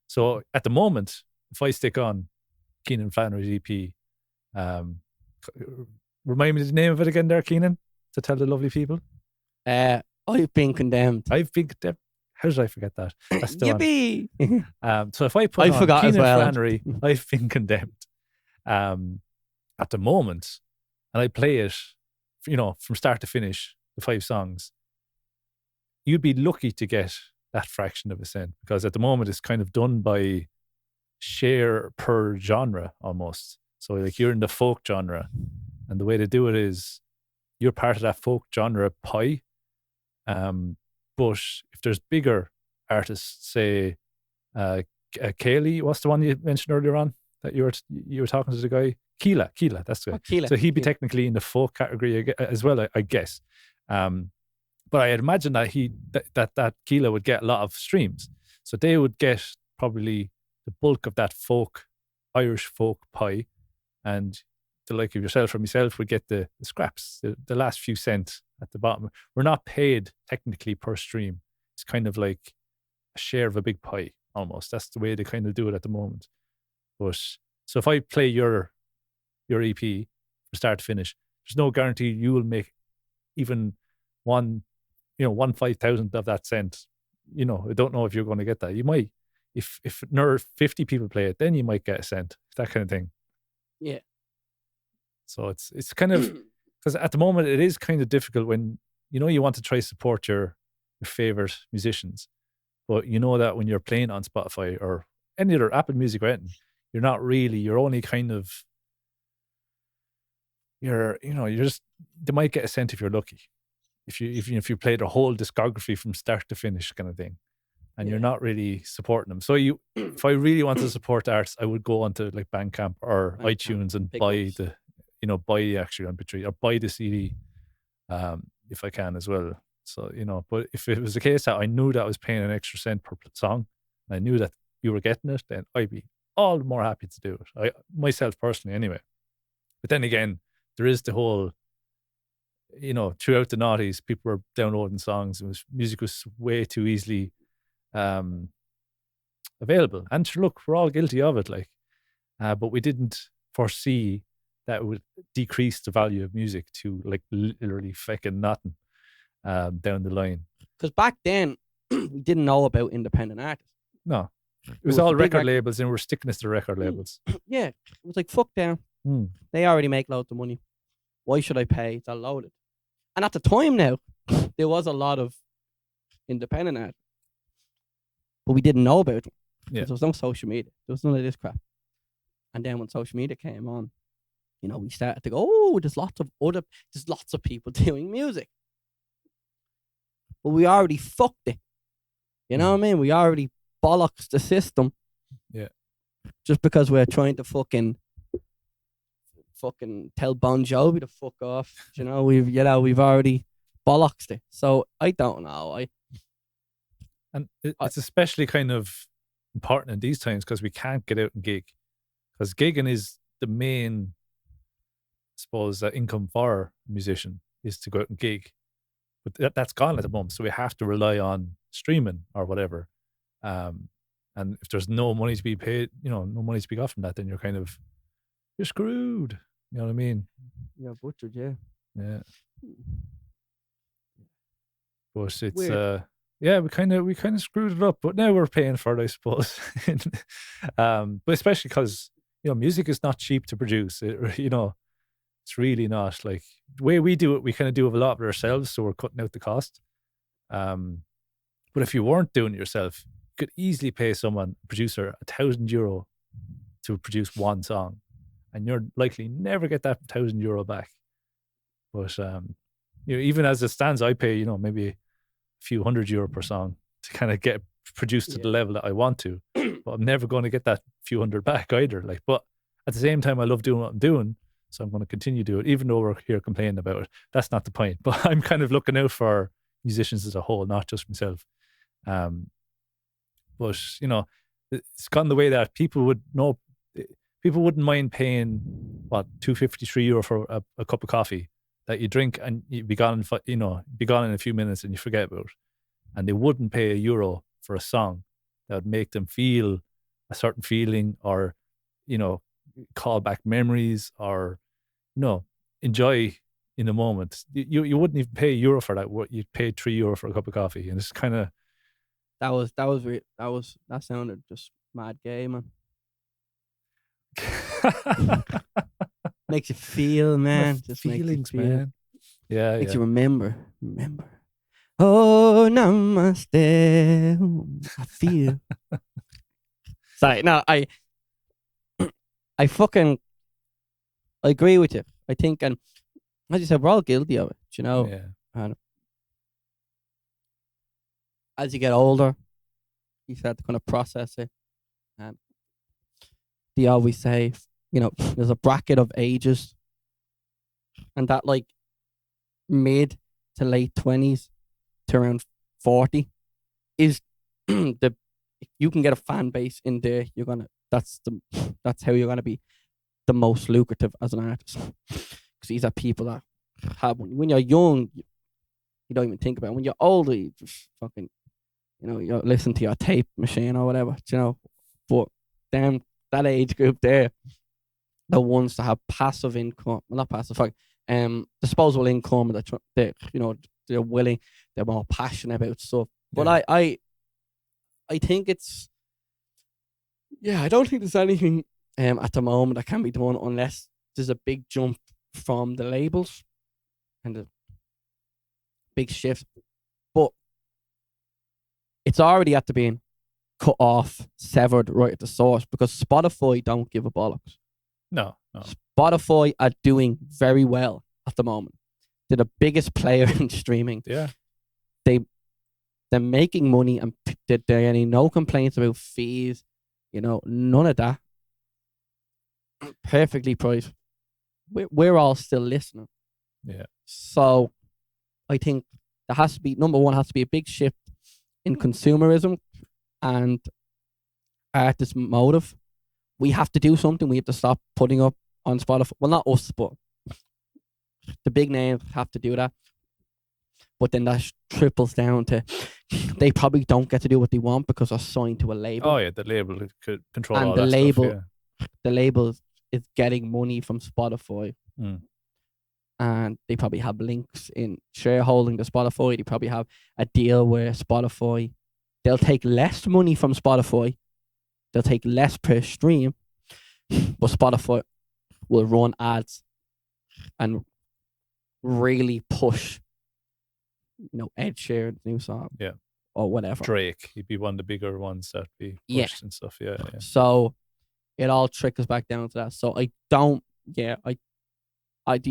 So at the moment, if I stick on Keenan Flannery's EP, remind me the name of it again there, Keenan, to tell the lovely people. I've been condemned. How did I forget that? That's the Yippee! one. So if I put on Keenan Flannery, I've been condemned. At the moment, and I play it, from start to finish, the 5 songs, you'd be lucky to get that fraction of a cent because at the moment it's kind of done by share per genre almost. So like you're in the folk genre, and the way to do it is you're part of that folk genre pie. But if there's bigger artists, say Kaylee, what's the one you mentioned earlier on that you were talking to the guy? Keela, that's the guy. Keela. So he'd be technically in the folk category as well, I guess. But I'd imagine that that Keela would get a lot of streams. So they would get probably the bulk of that Irish folk pie, and the like of yourself or myself would get the scraps, the last few cents at the bottom. We're not paid technically per stream. It's kind of like a share of a big pie almost. That's the way they kind of do it at the moment. But so if I play your EP from start to finish, there's no guarantee you will make even one 5,000th of that cent. I don't know if you're going to get that. You might, if 50 people play it, then you might get a cent, that kind of thing. Yeah. So it's kind of, because at the moment it is kind of difficult when you want to try to support your favorite musicians, but you know that when you're playing on Spotify or any other Apple Music or anything, you're only kind of, they might get a cent if you're lucky. If you play the whole discography from start to finish kind of thing, and you're not really supporting them. So if I really want to support artists, I would go onto like Bandcamp or iTunes and buy the buy the actual MP3 or buy the CD if I can as well. So, but if it was the case that I knew that I was paying an extra cent per song, and I knew that you were getting it, then I'd be all the more happy to do it. Myself personally, anyway. But then again, there is the whole, throughout the noughties, people were downloading songs. Music was way too easily available. And look, we're all guilty of it, but we didn't foresee that it would decrease the value of music to literally fucking nothing down the line. Because back then, we didn't know about independent artists. No. It was all record labels, and we're sticking us to record labels. Yeah. It was like, fuck them. They already make loads of money. Why should I pay? It's all loaded. And at the time now, there was a lot of independent artists. But we didn't know about them. Yeah. There was no social media. There was none of this crap. And then when social media came on, we started to go, oh, there's lots of people doing music. But we already fucked it. You know what I mean? We already bollocks the system. Yeah. Just because we're trying to fucking tell Bon Jovi to fuck off. We've already bollocks it. So I don't know. And it's especially kind of important in these times because we can't get out and gig. Because gigging is the main, I suppose, income for a musician is to go out and gig. But that's gone at the moment. So we have to rely on streaming or whatever. And if there's no money to be paid, no money to be got from that, then you're screwed. You know what I mean? Yeah, butchered, yeah. Yeah. But it's weird. we kind of screwed it up, but now we're paying for it, I suppose. But especially because music is not cheap to produce. It's really not. Like the way we do it, we kind of do a lot of it ourselves, so we're cutting out the cost. But if you weren't doing it yourself, you could easily pay someone, a producer, €1,000 to produce one song, and you're likely never get that €1,000 back. But even as it stands, I pay maybe a few €100 per song to kind of get produced to the level that I want to. But I'm never going to get that few hundred back either. But at the same time, I love doing what I'm doing, so I'm going to continue to do it, even though we're here complaining about it. That's not the point. But I'm kind of looking out for musicians as a whole, not just myself. But it's gone the way that people wouldn't mind paying €2.53 for a cup of coffee that you drink and you'd be gone in a few minutes and you forget about it. And they wouldn't pay €1 for a song that would make them feel a certain feeling or call back memories or enjoy in a moment. You wouldn't even pay €1 for that. You'd pay €3 for a cup of coffee, and it's kind of that sounded just mad gay, man. Makes you feel, man. Just feelings, makes you feel. man. Yeah, makes you remember. Oh, namaste. I feel. Sorry, no, I agree with you. I think, and as you said, we're all guilty of it, Yeah. And as you get older, you start to kind of process it. And they always say, there's a bracket of ages, and that mid to late 20s to around 40 is if you can get a fan base in there, that's how you're gonna be the most lucrative as an artist. Because these are people that have money. When you're young, you don't even think about it. When you're older, you just fucking, you listen to your tape machine or whatever, But them, that age group there, the ones that have passive income, well, not passive, disposable income, they're willing, they're more passionate about stuff. But I think it's, I don't think there's anything at the moment that can be done unless there's a big jump from the labels and a big shift. But it's already at the being cut off, severed right at the source, because Spotify don't give a bollocks. No. Spotify are doing very well at the moment. They're the biggest player in streaming. Yeah. They're making money, and they're getting no complaints about fees. None of that. Perfectly priced. we're all still listening. Yeah. So I think there has to be, number one, has to be a big shift in consumerism and artist motive. We have to do something. We have to stop putting up on Spotify. Well, not us, but the big names have to do that. But then that triples down to they probably don't get to do what they want because they're signed to a label. Oh yeah, the label could control And all the that label, stuff. Yeah. The label is getting money from Spotify. Mm. And they probably have links in shareholding to Spotify. They probably have a deal where Spotify, they'll take less money from Spotify. They'll take less per stream, but Spotify will run ads and really push, Ed Sheeran's new song. Yeah. Or whatever. Drake, he'd be one of the bigger ones that'd be pushed and stuff. Yeah, yeah. So it all trickles back down to that. So I don't, the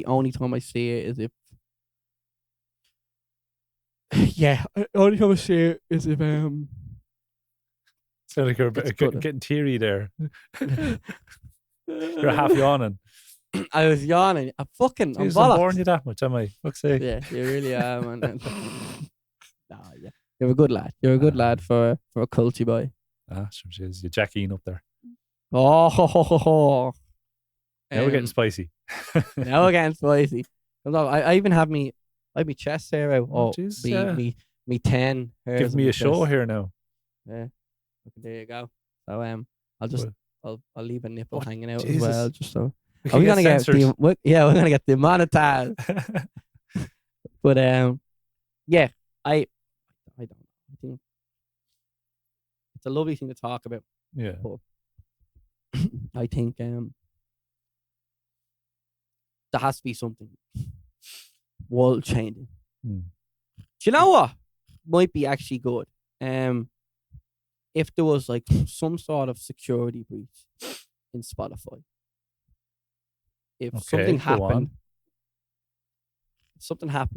only time I see it is if, the only time I see it is if, Sound like you're getting teary there. You're half yawning. I was yawning. I'm boring you that much, am I? Fuck's sake. Yeah, you really are, man. Yeah. You're a good lad. You're a good lad for a culty boy. Sure she is. You're Jackie up there. Oh, ho, ho, ho, ho. Now we're getting spicy. Now we're getting spicy. I even have me chest hair out. Oh, geez, me 10 hairs. Give me a show here now. Yeah. There you go. So I'll leave a nipple hanging out Jesus. as well, just so. We're gonna get we're gonna get demonetized. But I don't know. I think it's a lovely thing to talk about. Yeah. But I think there has to be something world changing. Do you know what might be actually good? If there was like some sort of security breach in Spotify. If something happened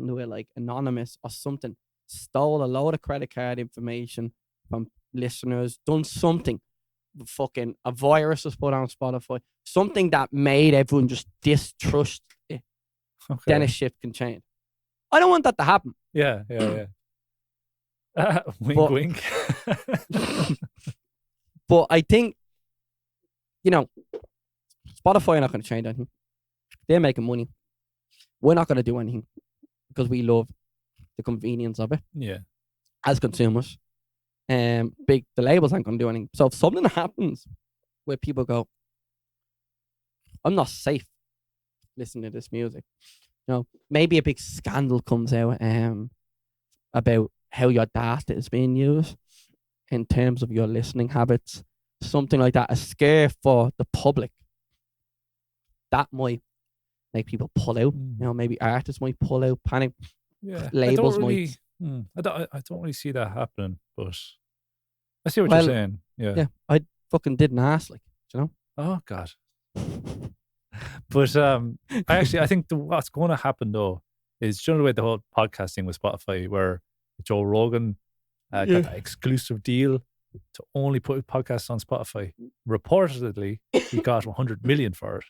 to it, like anonymous or something, stole a load of credit card information from listeners, done something, fucking a virus was put on Spotify, something that made everyone just distrust it. Okay. Then a shit can change. I don't want that to happen. Yeah. Wink, wink. But I think, Spotify are not going to change anything. They're making money. We're not going to do anything because we love the convenience of it. Yeah. As consumers. The labels aren't going to do anything. So if something happens where people go, I'm not safe listening to this music. Maybe a big scandal comes out about how your data is being used in terms of your listening habits. Something like that. A scare for the public. That might make people pull out. Maybe artists might pull out, panic. Yeah. Labels might. I don't really see that happening, but I see what you're saying. Yeah. I fucking didn't ask, Oh God. But I think what's going to happen though is the way the whole podcasting with Spotify, where Joe Rogan got that exclusive deal to only put podcasts on Spotify. Reportedly, he got 100 million for it.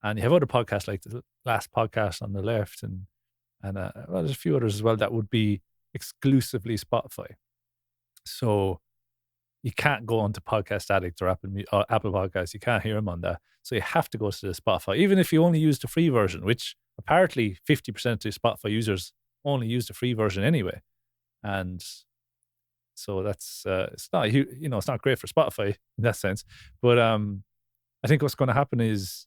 And you have other podcasts like the last podcast on the left, and there's a few others as well that would be exclusively Spotify. So you can't go onto Podcast Addict or Apple Podcasts. You can't hear them on that. So you have to go to the Spotify, even if you only use the free version, which apparently 50% of Spotify users only use the free version anyway. And so that's it's not it's not great for Spotify in that sense. But I think what's going to happen is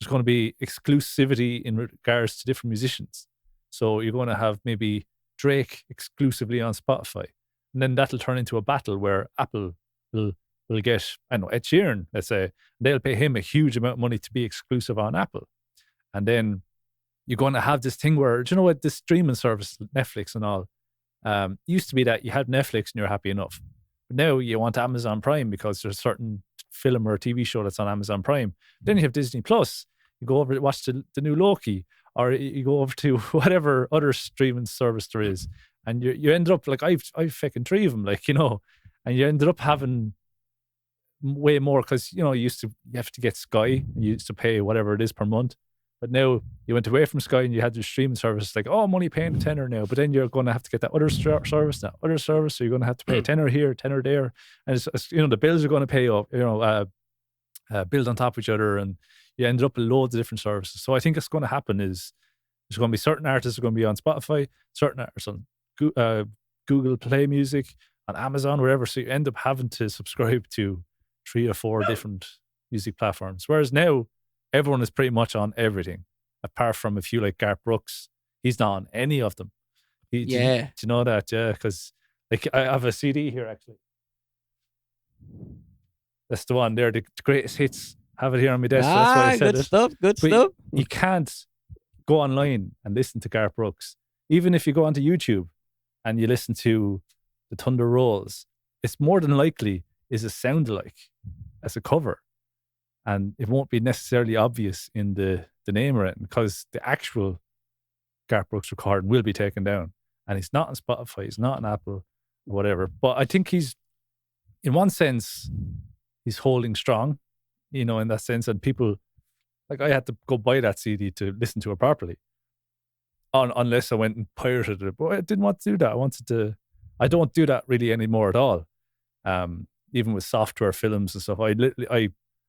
there's going to be exclusivity in regards to different musicians. So you're going to have maybe Drake exclusively on Spotify. And then that'll turn into a battle where Apple will get, Ed Sheeran, let's say, they'll pay him a huge amount of money to be exclusive on Apple. And then you're going to have this thing where, do you know what, this streaming service, Netflix and all, used to be that you had Netflix and you're happy enough. But now you want Amazon Prime because there's a certain film or TV show that's on Amazon Prime. Then you have Disney Plus. You go over to watch the new Loki, or you go over to whatever other streaming service there is, and you end up like I've fucking three of them, and you ended up having way more because you have to get Sky. You used to pay whatever it is per month, But now you went away from Sky and you had your streaming service. Like, oh, I'm only paying a tenner now. But then you're going to have to get that other service, So you're going to have to pay a tenner here, tenner there. And it's the bills are going to pay up, build on top of each other. And you ended up with loads of different services. So I think what's going to happen is there's going to be certain artists are going to be on Spotify, certain artists on Google Play Music, on Amazon, wherever. So you end up having to subscribe to 3 or 4 different music platforms. Whereas now, everyone is pretty much on everything, apart from a few like Garth Brooks. He's not on any of them. Do you know that? Yeah, because like I have a CD here actually. That's the one there, the greatest hits. Have it here on my desk. So that's why I said good stuff. You can't go online and listen to Garth Brooks. Even if you go onto YouTube and you listen to The Thunder Rolls, it's more than likely is a sound alike as a cover. And it won't be necessarily obvious in the name or it, because the actual Garth Brooks recording will be taken down. And he's not on Spotify, he's not on Apple, or whatever. But I think he's, in one sense, he's holding strong, in that sense. And people, like I had to go buy that CD to listen to it properly. Unless I went and pirated it. But I didn't want to do that. I don't do that really anymore at all. Even with software films and stuff,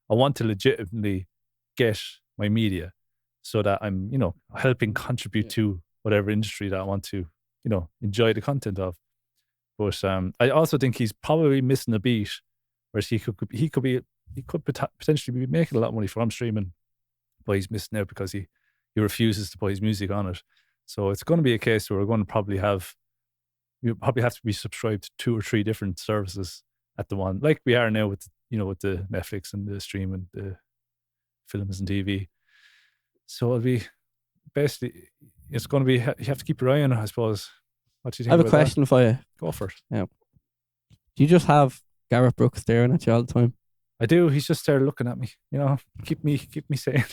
I want to legitimately get my media so that I'm, helping contribute to whatever industry that I want to, enjoy the content of. But I also think he's probably missing a beat, whereas he could potentially be making a lot of money from streaming, but he's missing out because he refuses to put his music on it. So it's going to be a case where we're going to probably have to be subscribed to 2 or 3 different services at the one, like we are now with the Netflix and the stream and the films and TV. So it'll be basically, it's going to be, you have to keep your eye on it, I suppose. What do you think? I have a question for you. Go for it. Yeah. Do you just have Gareth Brooks staring at you all the time? I do. He's just there looking at me, keep me sane.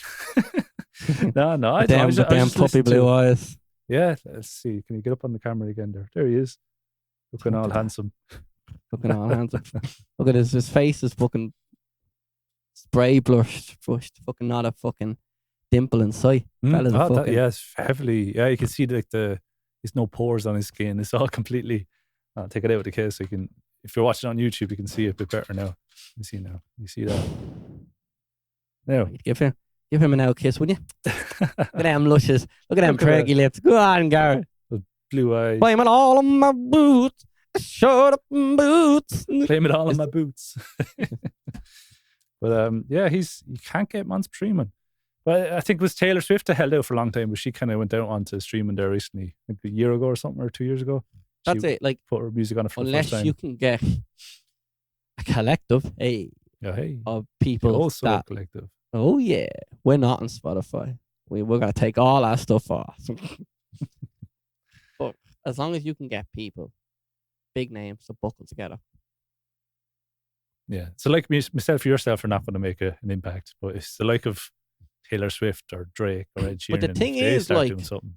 No, I don't. Damn puppy blue eyes. Yeah, let's see. Can you get up on the camera again there? There he is. Looking all handsome. Look at his face is fucking spray brushed, fucking not a fucking dimple in sight. It's heavily. Yeah, you can see there's no pores on his skin. It's all completely. I'll take it out of the case so you can. If you're watching on YouTube, you can see it a bit better now. You see that. Now, give him an out kiss, would you? Look at them lushes. Look at them craggy lips. Go on, Gareth. Blue eyes. Blame it all on my boots. Shut up, boots. Blame it all on my boots. But you can't get him on streaming. But I think it was Taylor Swift that held out for a long time, but she kind of went out onto streaming there recently, like a year ago or something, or 2 years ago. That's it. Like, put her music on it for the first time. Unless you can get a collective, of people also a collective. Oh yeah, we're not on Spotify. We're gonna take all our stuff off. But as long as you can get people, big names, to buckle together. Yeah. So like myself, yourself are not going to make an impact, but it's the like of Taylor Swift or Drake or Ed Sheeran. But the thing is, like, doing something.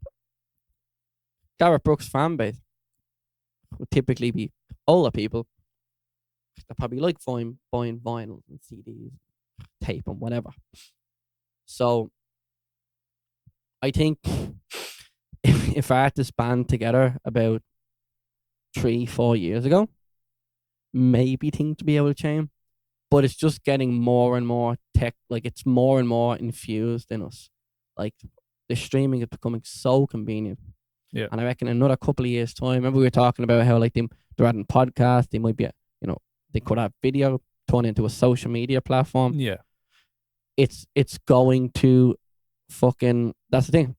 Gareth Brooks' fan base would typically be older people that probably like buying vinyl and CDs, tape and whatever. So I think if artists band together about 3-4 years ago, maybe things to be able to change. But it's just getting more and more tech, like it's more and more infused in us. Like the streaming is becoming so convenient. Yeah. And I reckon in another couple of years' time, remember we were talking about how like they're adding podcasts, they might be, they could have video turn into a social media platform. Yeah. It's going to fucking, that's the thing.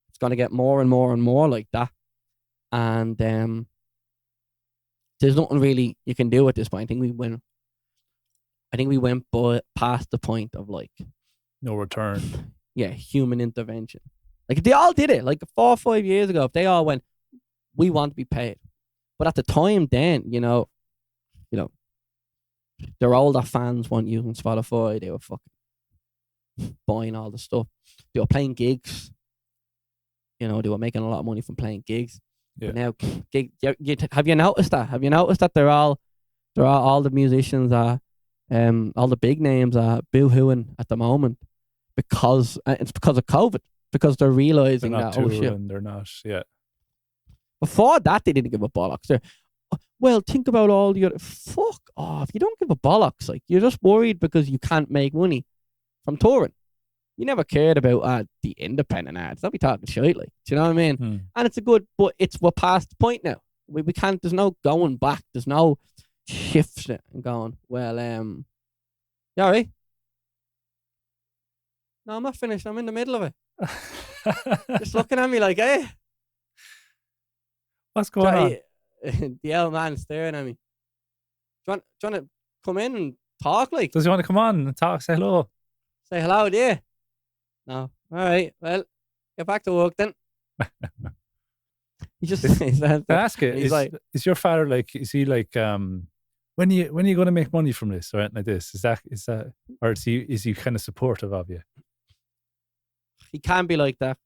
It's going to get more and more and more like that. And there's nothing really you can do at this point. I think we went past the point of like no return. Yeah, human intervention. Like if they all did it, like 4 or 5 years ago, if they all went, we want to be paid. But at the time then, their older fans weren't using Spotify. They were fucking buying all the stuff. They were playing gigs. They were making a lot of money from playing gigs. Yeah. But now, have you noticed that? Have you noticed that they're all the musicians are, all the big names are boo-hooing at the moment because it's because of COVID. Because they're realizing They're not that, oh shit. touring, they're not, Before that, they didn't give a bollocks. Well, think about all the other. Fuck off. You don't give a bollocks. Like, you're just worried because you can't make money from touring. You never cared about the independent ads. Don't be talking shit, like. Do you know what I mean? And it's but we're past the point now. We can't, there's no going back. There's no shifting and going, well, you all right? No, I'm not finished. I'm in the middle of it. Just looking at me like, hey. What's going on? The old man staring at me. Do you want to come in and talk, like? Does he want to come on and talk? Say hello. Say hello, do you? No. All right. Well, get back to work then. He just says that. I ask you, is your father like? Is he like? When are you going to make money from this or anything like this? Is that, or is he kind of supportive of you? He can be like that.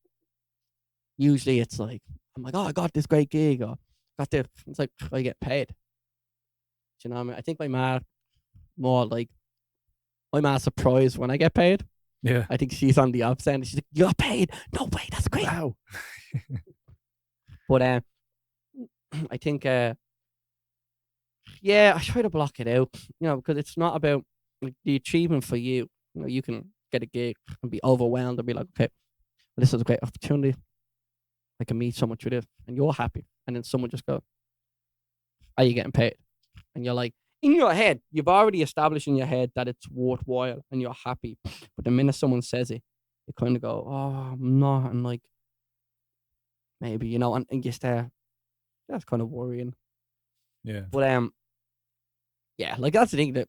Usually, it's like, I'm like, oh, I got this great gig, or got this. It's like, I get paid. Do you know what I mean? I think my ma more like, my ma's surprised when I get paid. Yeah. I think she's on the opposite end. She's like, you're paid. No way, that's great. Wow. But I think I try to block it out, because it's not about like, the achievement for you. You can get a gig and be overwhelmed and be like, okay, well, this is a great opportunity. I can meet someone through this, and you're happy. And then someone just goes, are you getting paid? And you're like, in your head, you've already established in your head that it's worthwhile and you're happy. But the minute someone says it, you kind of go, oh, I'm not. And like, maybe, and you start, that's kind of worrying. Yeah. But, yeah, like that's the thing that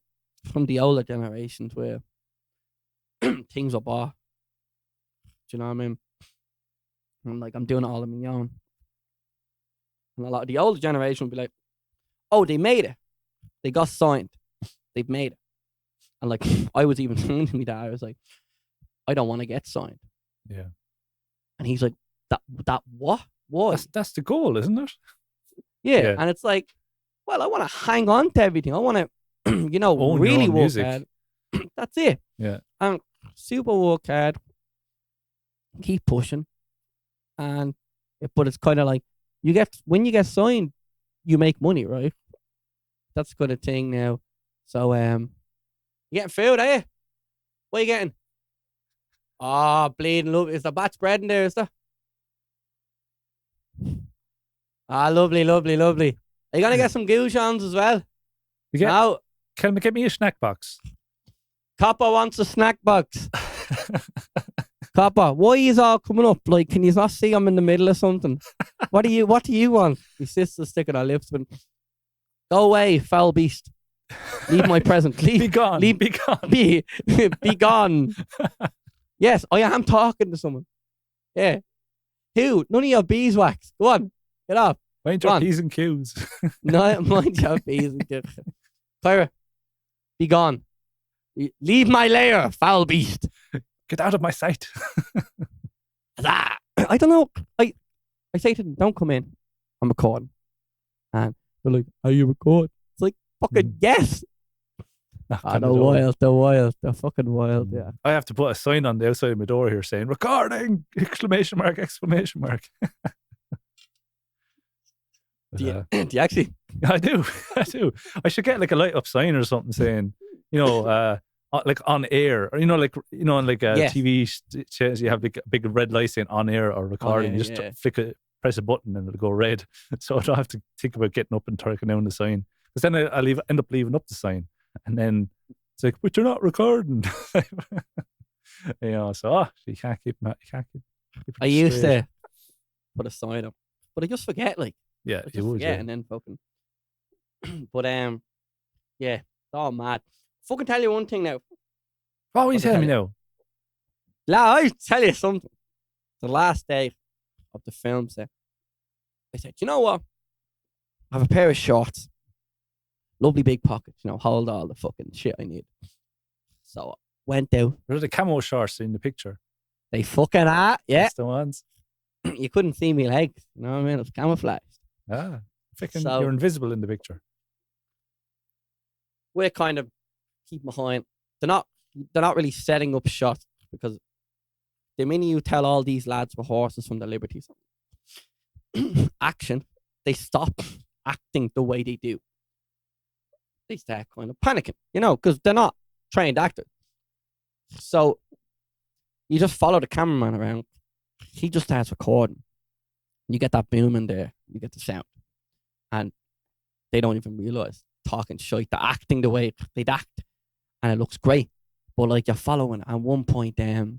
from the older generations where things are bought. Do you know what I mean? And like, I'm doing it all on my own. And a lot of the older generation will be like, oh, they made it. They got signed. They've made it. And like, I was even saying to me that I was like, I don't want to get signed. Yeah. And he's like, that what? What? That's the goal, isn't it? Yeah. And it's like, well, I want to hang on to everything. I want to, Own really your own work music. hard. That's it. Yeah. And super work hard. Keep pushing. And, but it's kind of like, when you get signed, you make money, right? That's kind of thing now. So, you getting food, are you? What are you getting? Oh, bleeding lovely. Is there batch bread in there, is there? Ah, lovely, lovely, lovely. Are you going to get some goujons as well? No. Can you get me a snack box? Copper wants a snack box. Copper, why is all coming up? Like, can you not see I'm in the middle of something? What do you want? My sister's sticking her lips, but go away, foul beast. Leave my present. Leave. Be gone. Leave. Be gone. Be gone. Yes, I am talking to someone. Yeah. Who? None of your beeswax. Go on. Get off. Mind your P's and Q's. No, mind your P's and Q's. Tyra, be gone. Leave my lair, foul beast. Get out of my sight. I don't know. I say to them, don't come in. I'm recording. And they're like, are you recording? It's like, fucking yes. They're wild. They're fucking wild, yeah. I have to put a sign on the outside of my door here saying, recording! ! Exclamation mark. Do you actually? I do. I should get like a light up sign or something saying, like on air, or like on like TV shows, you have big red light saying on air or recording. You just press a button and it'll go red. So I don't have to think about getting up and turning down the sign, because then I'll end up leaving up the sign, and then it's like, but you're not recording. So you can't keep. I used to put a sign up, but I just forget. Like, yeah, I just forget, and then fucking. But yeah, it's all mad. Fucking tell you one thing now. What are you telling me now? I'll tell you something. The last day of the film set, I said, you know what? I have a pair of shorts. Lovely big pockets, hold all the fucking shit I need. So I went out. Were the camo shorts in the picture? They fucking are, yeah. That's the ones. You couldn't see me legs, you know what I mean? It was camouflaged. Ah, you're invisible in the picture. We're kind of keep behind. They're not really setting up shots because the minute you tell all these lads were horses from the Liberties action, they stop acting the way they do. They start kind of panicking, because they're not trained actors. So you just follow the cameraman around. He just starts recording. You get that boom in there. You get the sound. And they don't even realize talking shite. They're acting the way they'd act. And it looks great. But like you're following. At one point, like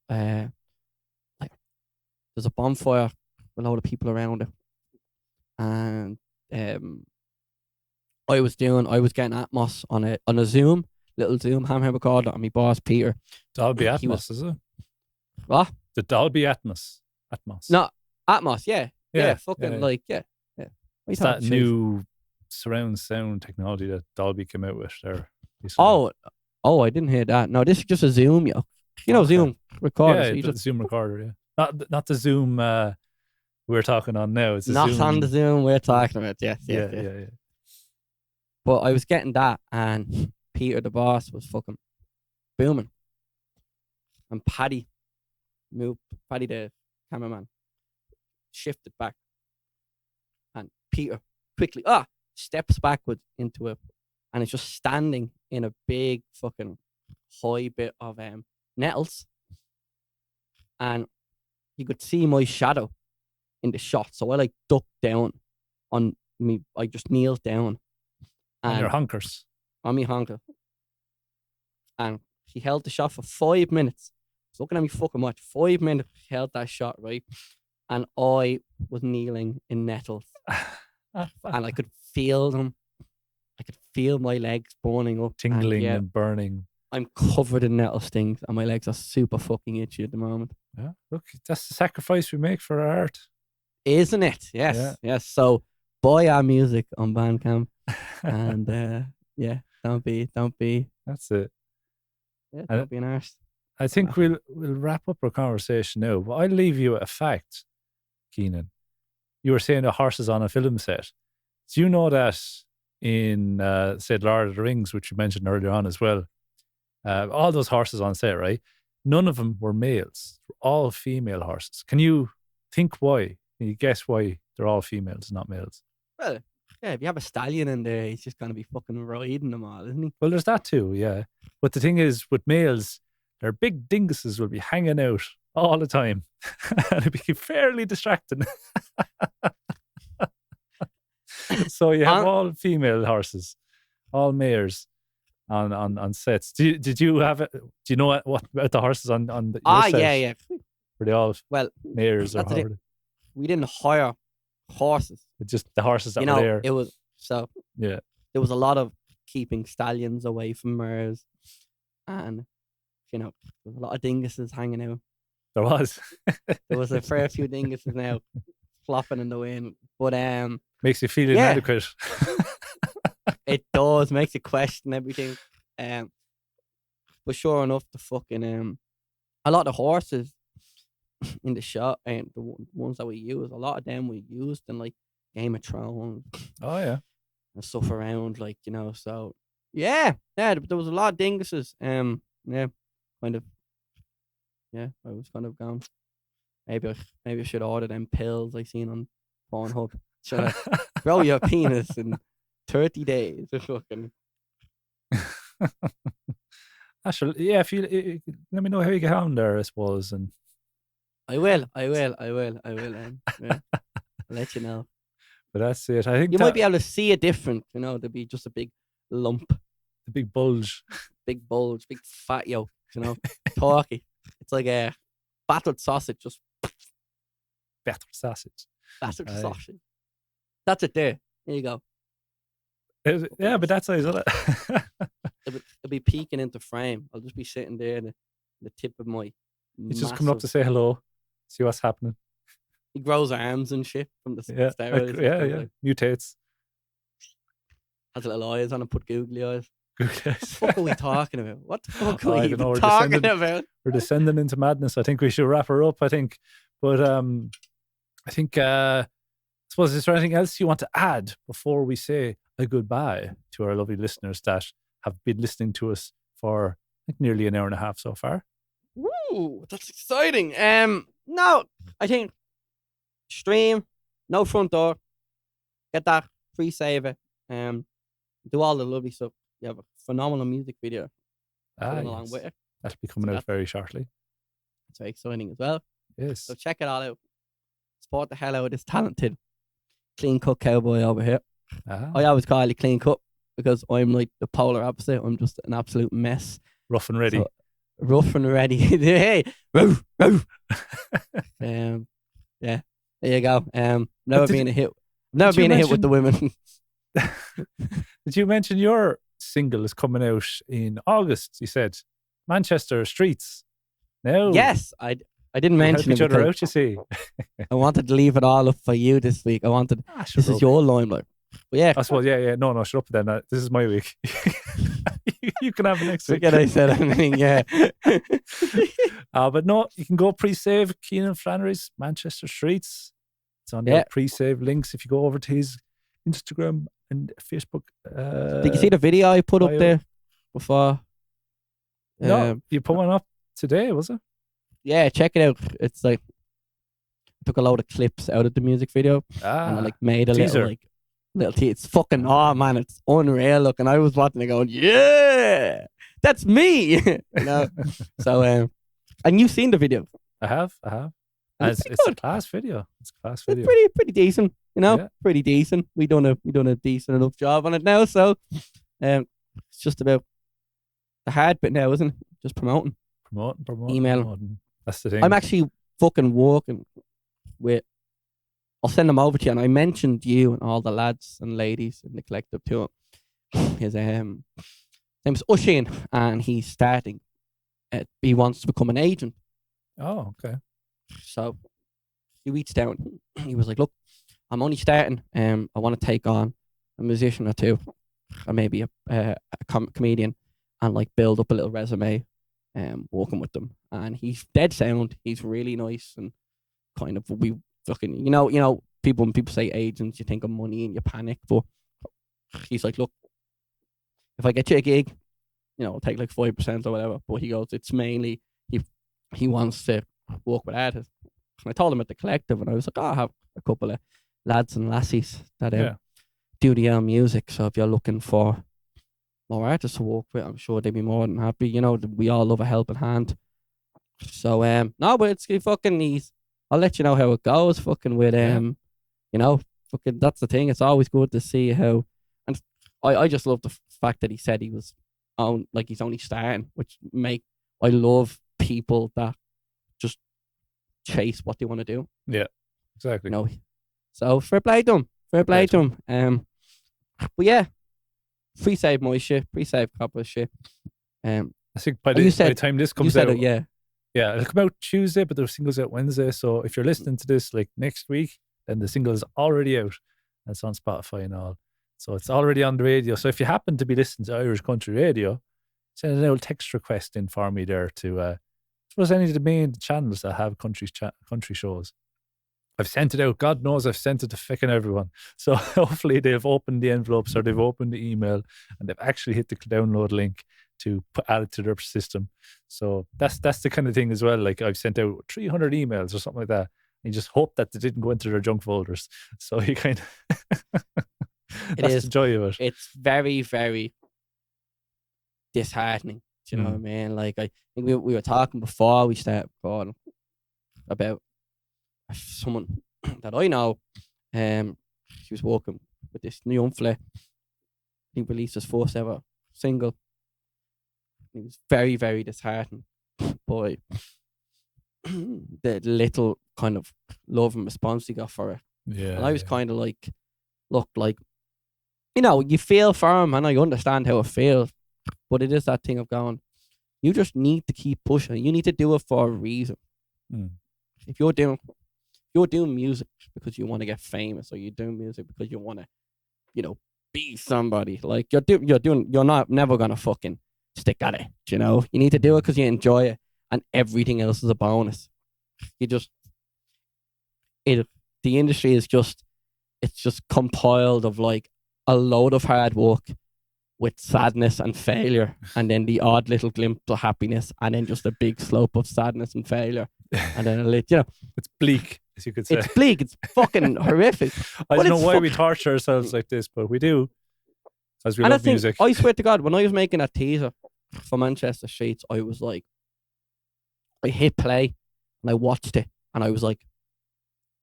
there's a bonfire with a load of people around it. And I was getting Atmos on a Zoom, little Zoom handheld recorder, and my boss Peter. Dolby Atmos, is it? What? The Dolby Atmos. No, Atmos, yeah. Fucking like. It's that new surround sound technology that Dolby came out with there recently. Oh, I didn't hear that. No, this is just a Zoom, yo. Zoom recorder. Yeah, so the Zoom recorder, yeah. Not the Zoom we're talking on now. It's not Zoom. On the Zoom we're talking about, yes. Yeah. But I was getting that, and Peter, the boss, was fucking booming. And Paddy, the cameraman, shifted back. And Peter quickly steps backwards into it, and it's just standing in a big fucking high bit of nettles, and you could see my shadow in the shot. So I like ducked down on me. I just kneeled down on your honkers, on me honker, and he held the shot for 5 minutes. He's looking at me fucking watch. 5 minutes he held that shot, right? And I was kneeling in nettles. And I could feel them. I could feel my legs burning up. Tingling and burning. I'm covered in nettle stings and my legs are super fucking itchy at the moment. Yeah, look, that's the sacrifice we make for our art. Isn't it? Yes. Yes. So buy our music on Bandcamp. And don't be. That's it. Yeah, don't be an arse. I think we'll wrap up our conversation now. But I'll leave you with a fact, Keenan. You were saying the horses on a film set. Do you know that in, say, Lord of the Rings, which you mentioned earlier on as well, all those horses on set, right? None of them were males. They're all female horses. Can you think why? Can you guess why they're all females, not males? Well, yeah, if you have a stallion in there, he's just going to be fucking riding them all, isn't he? Well, there's that too, yeah. But the thing is, with males, their big dinguses will be hanging out all the time. And it'd be fairly distracting. So you have all female horses, all mares on sets. Did you have it? Do you know what about the horses on the set? Yeah. Were they all mares or how? We didn't hire horses. It's just the horses that were there. It was there was a lot of keeping stallions away from mares, and there was a lot of dinguses hanging out. There was. There was a fair few dinguses now flopping in the wind, but makes you feel inadequate. It does, makes you question everything. But sure enough, the fucking a lot of horses in the shot and the ones that we use, a lot of them we used in like Game of Thrones. Oh yeah, and stuff around, like So yeah, there was a lot of dinguses. I was kind of gone. Maybe I should order them pills I seen on Pornhub. Should I grow your penis in 30 days? Fucking. Actually, yeah. If you let me know how you get on there, I suppose, and I will. Yeah. I'll let you know. But that's it. I think you might be able to see it different. There'd be just a big lump, the big bulge, big fat yolk. Talky. It's like a battered sausage, just battered sausage. Sausage. That's it there. There you go. Yeah, but that's nice, isn't it? It'll be peeking into frame. I'll just be sitting there, the tip of my. He's just coming up to say hello, see what's happening. He grows arms and shit from the steroids. Yeah. Mutates. Has little eyes on him, put googly eyes. What the fuck are we talking about? What the fuck are we talking about? We're descending into madness. I think we should wrap her up, but I think I suppose, is there anything else you want to add before we say a goodbye to our lovely listeners that have been listening to us for nearly an hour and a half so far? Woo! Ooh, that's exciting. No, I think stream, no front door, get that, pre-save it, do all the lovely stuff. You have a phenomenal music video going along Yes. with it. That'll be coming out very shortly. It's very exciting as well. Yes. So check it all out. Support the hell out of this talented, clean cut cowboy over here. I always call you clean cut because I'm like the polar opposite. I'm just an absolute mess. Rough and ready. So, rough and ready. Hey, roof, roof. Yeah, there you go. Never been a hit. Never been a hit with the women. Did you mention your single is coming out in August? You said Manchester Streets. No. Yes, I didn't mention each it other out. You see, I wanted to leave it all up for you this week. I wanted this is your limelight. But yeah, I suppose. Yeah. No. Shut up then. This is my week. You can have it next week. Forget I said anything. Yeah. But no, you can go pre-save Keenan Flannery's Manchester Streets. It's on the pre-save links if you go over to his Instagram and Facebook. Did you see the video I put up there before? No, you put one up today, was it? Yeah, check it out. It's like I took a load of clips out of the music video and I like made a teaser. little it's fucking man, it's unreal looking. I was watching it going, yeah, that's me. You know? So and you've seen the video. I have. It's a class video. It's a class video. It's pretty decent, you know. Yeah. Pretty decent. We done a decent enough job on it now. So it's just about the hard bit now, isn't it? Just promoting. Email. That's the thing. I'm actually fucking working with. I'll send them over to you. And I mentioned you and all the lads and ladies in the collective to him. His name is Ushin, and he's starting. He wants to become an agent. Oh, okay. So he reached out. He was like, "Look, I'm only starting. I want to take on a musician or two, or maybe a comedian, and like build up a little resume. Working with them, and he's dead sound. He's really nice and kind of we fucking you know when people say agents, you think of money and you panic, but he's like, look, if I get you a gig, I'll take like 5% or whatever. But he goes, it's mainly he wants to work with artists. And I told him at the collective, and I was like, I have a couple of lads and lassies that do the music. So if you're looking for more artists to work with, I'm sure they'd be more than happy. We all love a helping hand. So no, but it's fucking I'll let you know how it goes. Fucking with fucking that's the thing. It's always good to see how, and I just love the fact that he said he was he's only starting, which I love people that just chase what they want to do. Yeah, exactly. So fair play to him. But yeah. Pre-save my shit, pre-save copper shit. I think by the time this comes out, it'll come out Tuesday, but the single's out Wednesday. So if you're listening to this like next week, then the single is already out. And it's on Spotify and all. So it's already on the radio. So if you happen to be listening to Irish Country Radio, send an old text request in for me there to, I suppose, any of the main channels that have country shows. I've sent it out. God knows I've sent it to fucking everyone. So hopefully they've opened the envelopes or they've opened the email and they've actually hit the download link to add it to their system. So that's the kind of thing as well. Like I've sent out 300 emails or something like that. And you just hope that they didn't go into their junk folders. So you kind of that's the joy of it. It's very, very disheartening. Do you know what I mean? Like I think we were talking before we started recording about someone that I know, she was working with this young fella. He released his first ever single. He was very, very disheartened by the little kind of love and response he got for it. Yeah. And I was kind of like, look, like, you feel for him and I understand how it feels, but it is that thing of going, you just need to keep pushing. You need to do it for a reason. If you're doing music because you want to get famous, or you're doing music because you want to, be somebody. Like you're never gonna fucking stick at it. You need to do it because you enjoy it, and everything else is a bonus. The industry is just compiled of like a load of hard work with sadness and failure, and then the odd little glimpse of happiness, and then just a big slope of sadness and failure, and then it's bleak, as you could say. it's bleak. It's fucking horrific. I don't know why we torture ourselves like this, but we do, as we love music. I swear to God, when I was making that teaser for Manchester Streets, I was like, I hit play and I watched it, and I was like,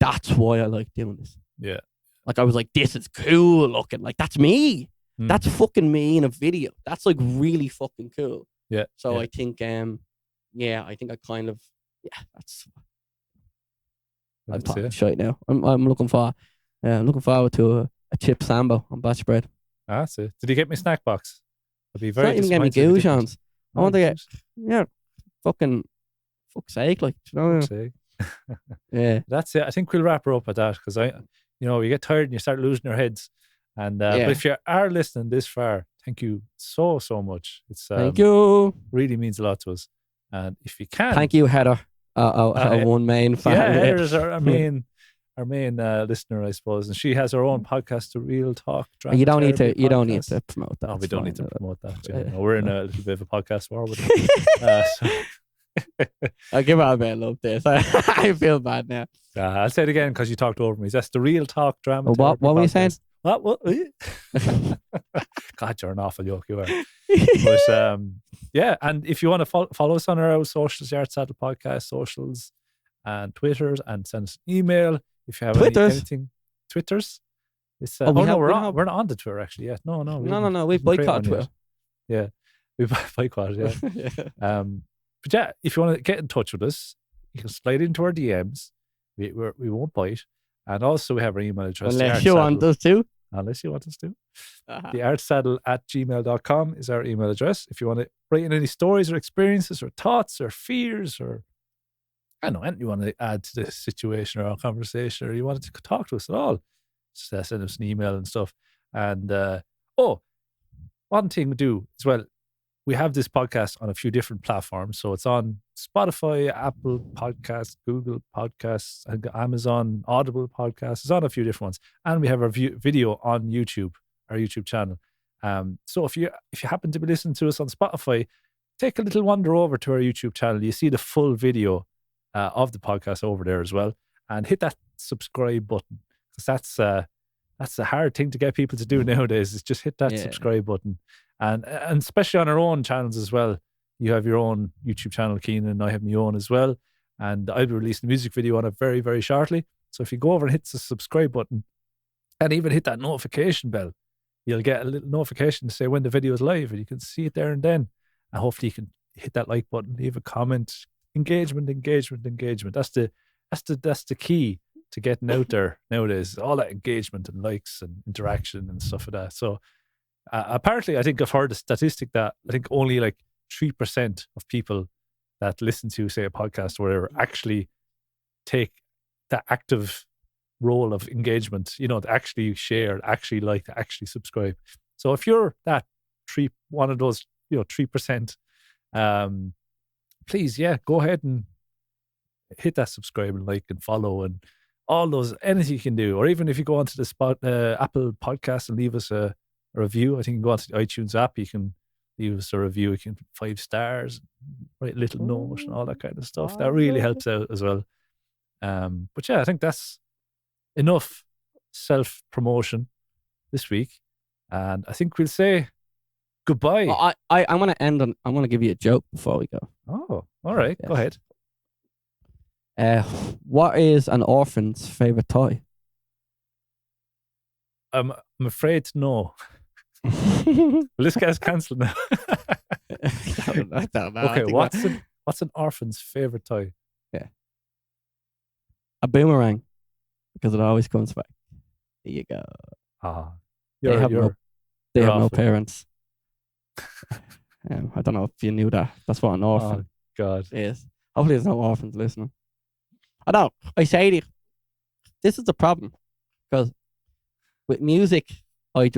that's why I like doing this. Yeah. Like, I was like, this is cool looking. Like, that's me. That's fucking me in a video. That's like really fucking cool. Yeah. So I think, I think I kind of, that's. I'm talking shit now. I'm looking forward to a chip sambo on batch bread. That's it. Did you get me snack box? I'd be very disappointed. Not even get me goujons. I want to get, fuck's sake, like, you know. Fuck's sake. Yeah. That's it. I think we'll wrap her up at that, because you get tired and you start losing your heads. And but if you are listening this far, thank you so much. It's thank you. Really means a lot to us. And if you can, thank you, Heather, our one main fan. Yeah, Heather's our main listener, I suppose, and she has her own podcast, The Real Talk. You don't need to promote that. No, we don't need to promote that. We're in a little bit of a podcast war with I'll give her a bit of love this. I feel bad now. I'll say it again because you talked over me. That's The Real Talk Drama. What were you saying? What? God, you're an awful yoke, you are. But and if you want to follow us on our socials, Yard Saddle Podcast socials and Twitters, and send us an email if you have anything. Twitters. It's we're not on the Twitter actually yet. No. We boycott Twitter. Yeah, we boycott. Yeah. But yeah, if you want to get in touch with us, you can slide into our DMs. We won't bite. And also we have our email address. Unless you want us to. The artsaddle@gmail.com is our email address. If you want to write in any stories or experiences or thoughts or fears, or I don't know, anything you want to add to this situation or our conversation, or you want to talk to us at all, just send us an email and stuff. And one thing we do as well, we have this podcast on a few different platforms. So it's on Spotify, Apple Podcasts, Google Podcasts, and Amazon Audible Podcasts. It's on a few different ones. And we have our video on YouTube, our YouTube channel. So if you happen to be listening to us on Spotify, take a little wander over to our YouTube channel. You see the full video of the podcast over there as well. And hit that subscribe button, because that's a hard thing to get people to do nowadays, is just hit that subscribe button. And especially on our own channels as well. You have your own YouTube channel, Keenan, and I have my own as well. And I'll be releasing a music video on it very, very shortly. So if you go over and hit the subscribe button and even hit that notification bell, you'll get a little notification to say when the video is live, and you can see it there and then. And hopefully you can hit that like button, leave a comment. Engagement. That's the key to getting out there nowadays. All that engagement and likes and interaction and stuff like that. So apparently, I think I've heard a statistic that I think only like 3% of people that listen to, say, a podcast or whatever, actually take the active role of engagement, to actually share, actually like, to actually subscribe. So if you're one of those, 3%, please, go ahead and hit that subscribe and like and follow and all those, anything you can do. Or even if you go onto the Apple Podcast and leave us a review. I think you can go onto the iTunes app, you can leave us a review, you can 5 stars, write a little note and all that kind of stuff. That really helps out as well. But yeah, I think that's enough self-promotion this week. And I think we'll say goodbye. Well, I'm going to end on, I'm going to give you a joke before we go. Oh, all right. Yes. Go ahead. What is an orphan's favourite toy? I'm afraid to know. Well, this guy's cancelled now. I don't know. Okay, what's an orphan's favourite toy? Yeah. A boomerang. Because it always comes back. There you go. They have no parents. I don't know if you knew that. That's what an orphan is. Hopefully there's no orphans listening. I say to you, this is the problem. Because with music, I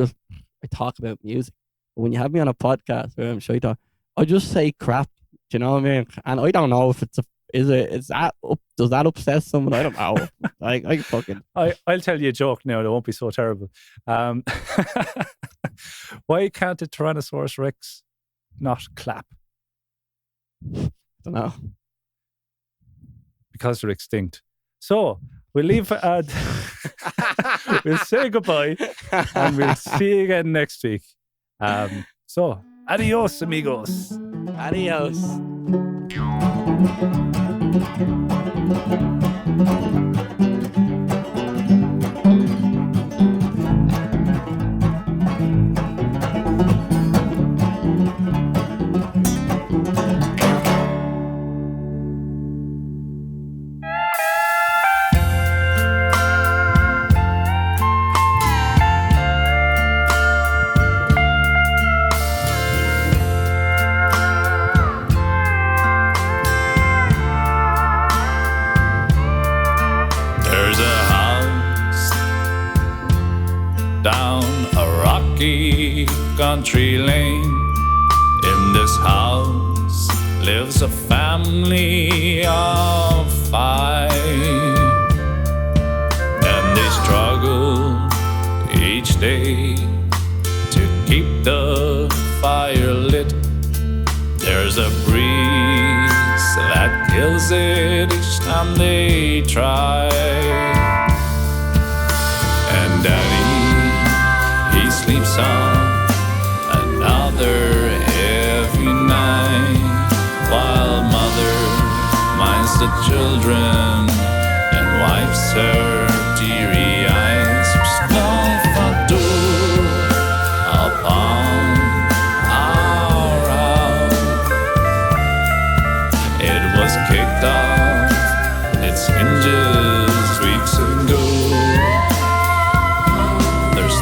talk about music. But when you have me on a podcast where I'm shy talk, I just say crap. Do you know what I mean? And I don't know if Is that does that upset someone? I don't know. I fucking. I'll tell you a joke now. It won't be so terrible. Why can't a Tyrannosaurus Rex not clap? I don't know. Because they're extinct. So we'll leave. We'll say goodbye, and we'll see you again next week. So adios, amigos. Adios. Down a rocky country lane. In this house lives a family of 5, and they struggle each day to keep the fire lit. There's a breeze that kills it each time they try. And Daddy, he sleeps on another heavy night, while Mother minds the children and wipes her teary eyes. There's no front door upon our house. It was kicked off its hinges weeks ago.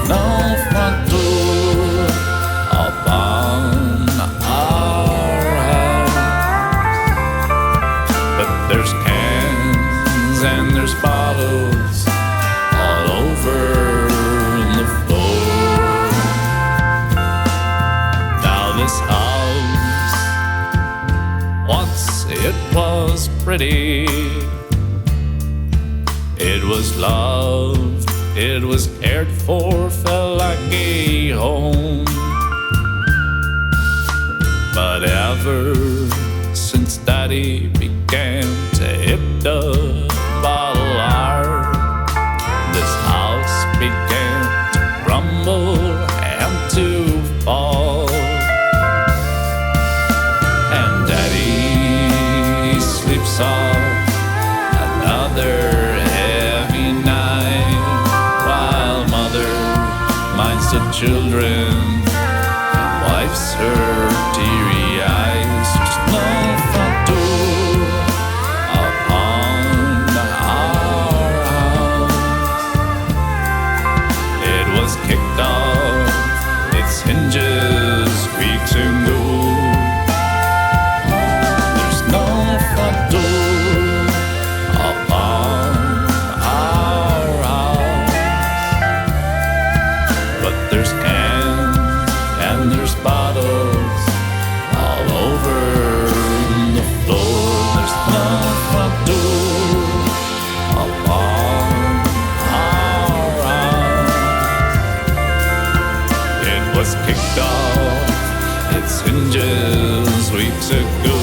No front door upon our house, but there's cans and there's bottles all over the floor. Now this house, once it was pretty, it was loved, it was cared for, felt like a home. But ever since Daddy began to hit the bottle hard, this house began to crumble and to fall. And Daddy sleeps off another heavy night, while Mother minds the children and wipes her teary eyes. There's no front door upon our house. It was kicked off its hinges weeks ago. There's no front door upon our house, but there's cans and there's bottles all over the floor. There's no front door upon our house. It was kicked off its hinges weeks ago.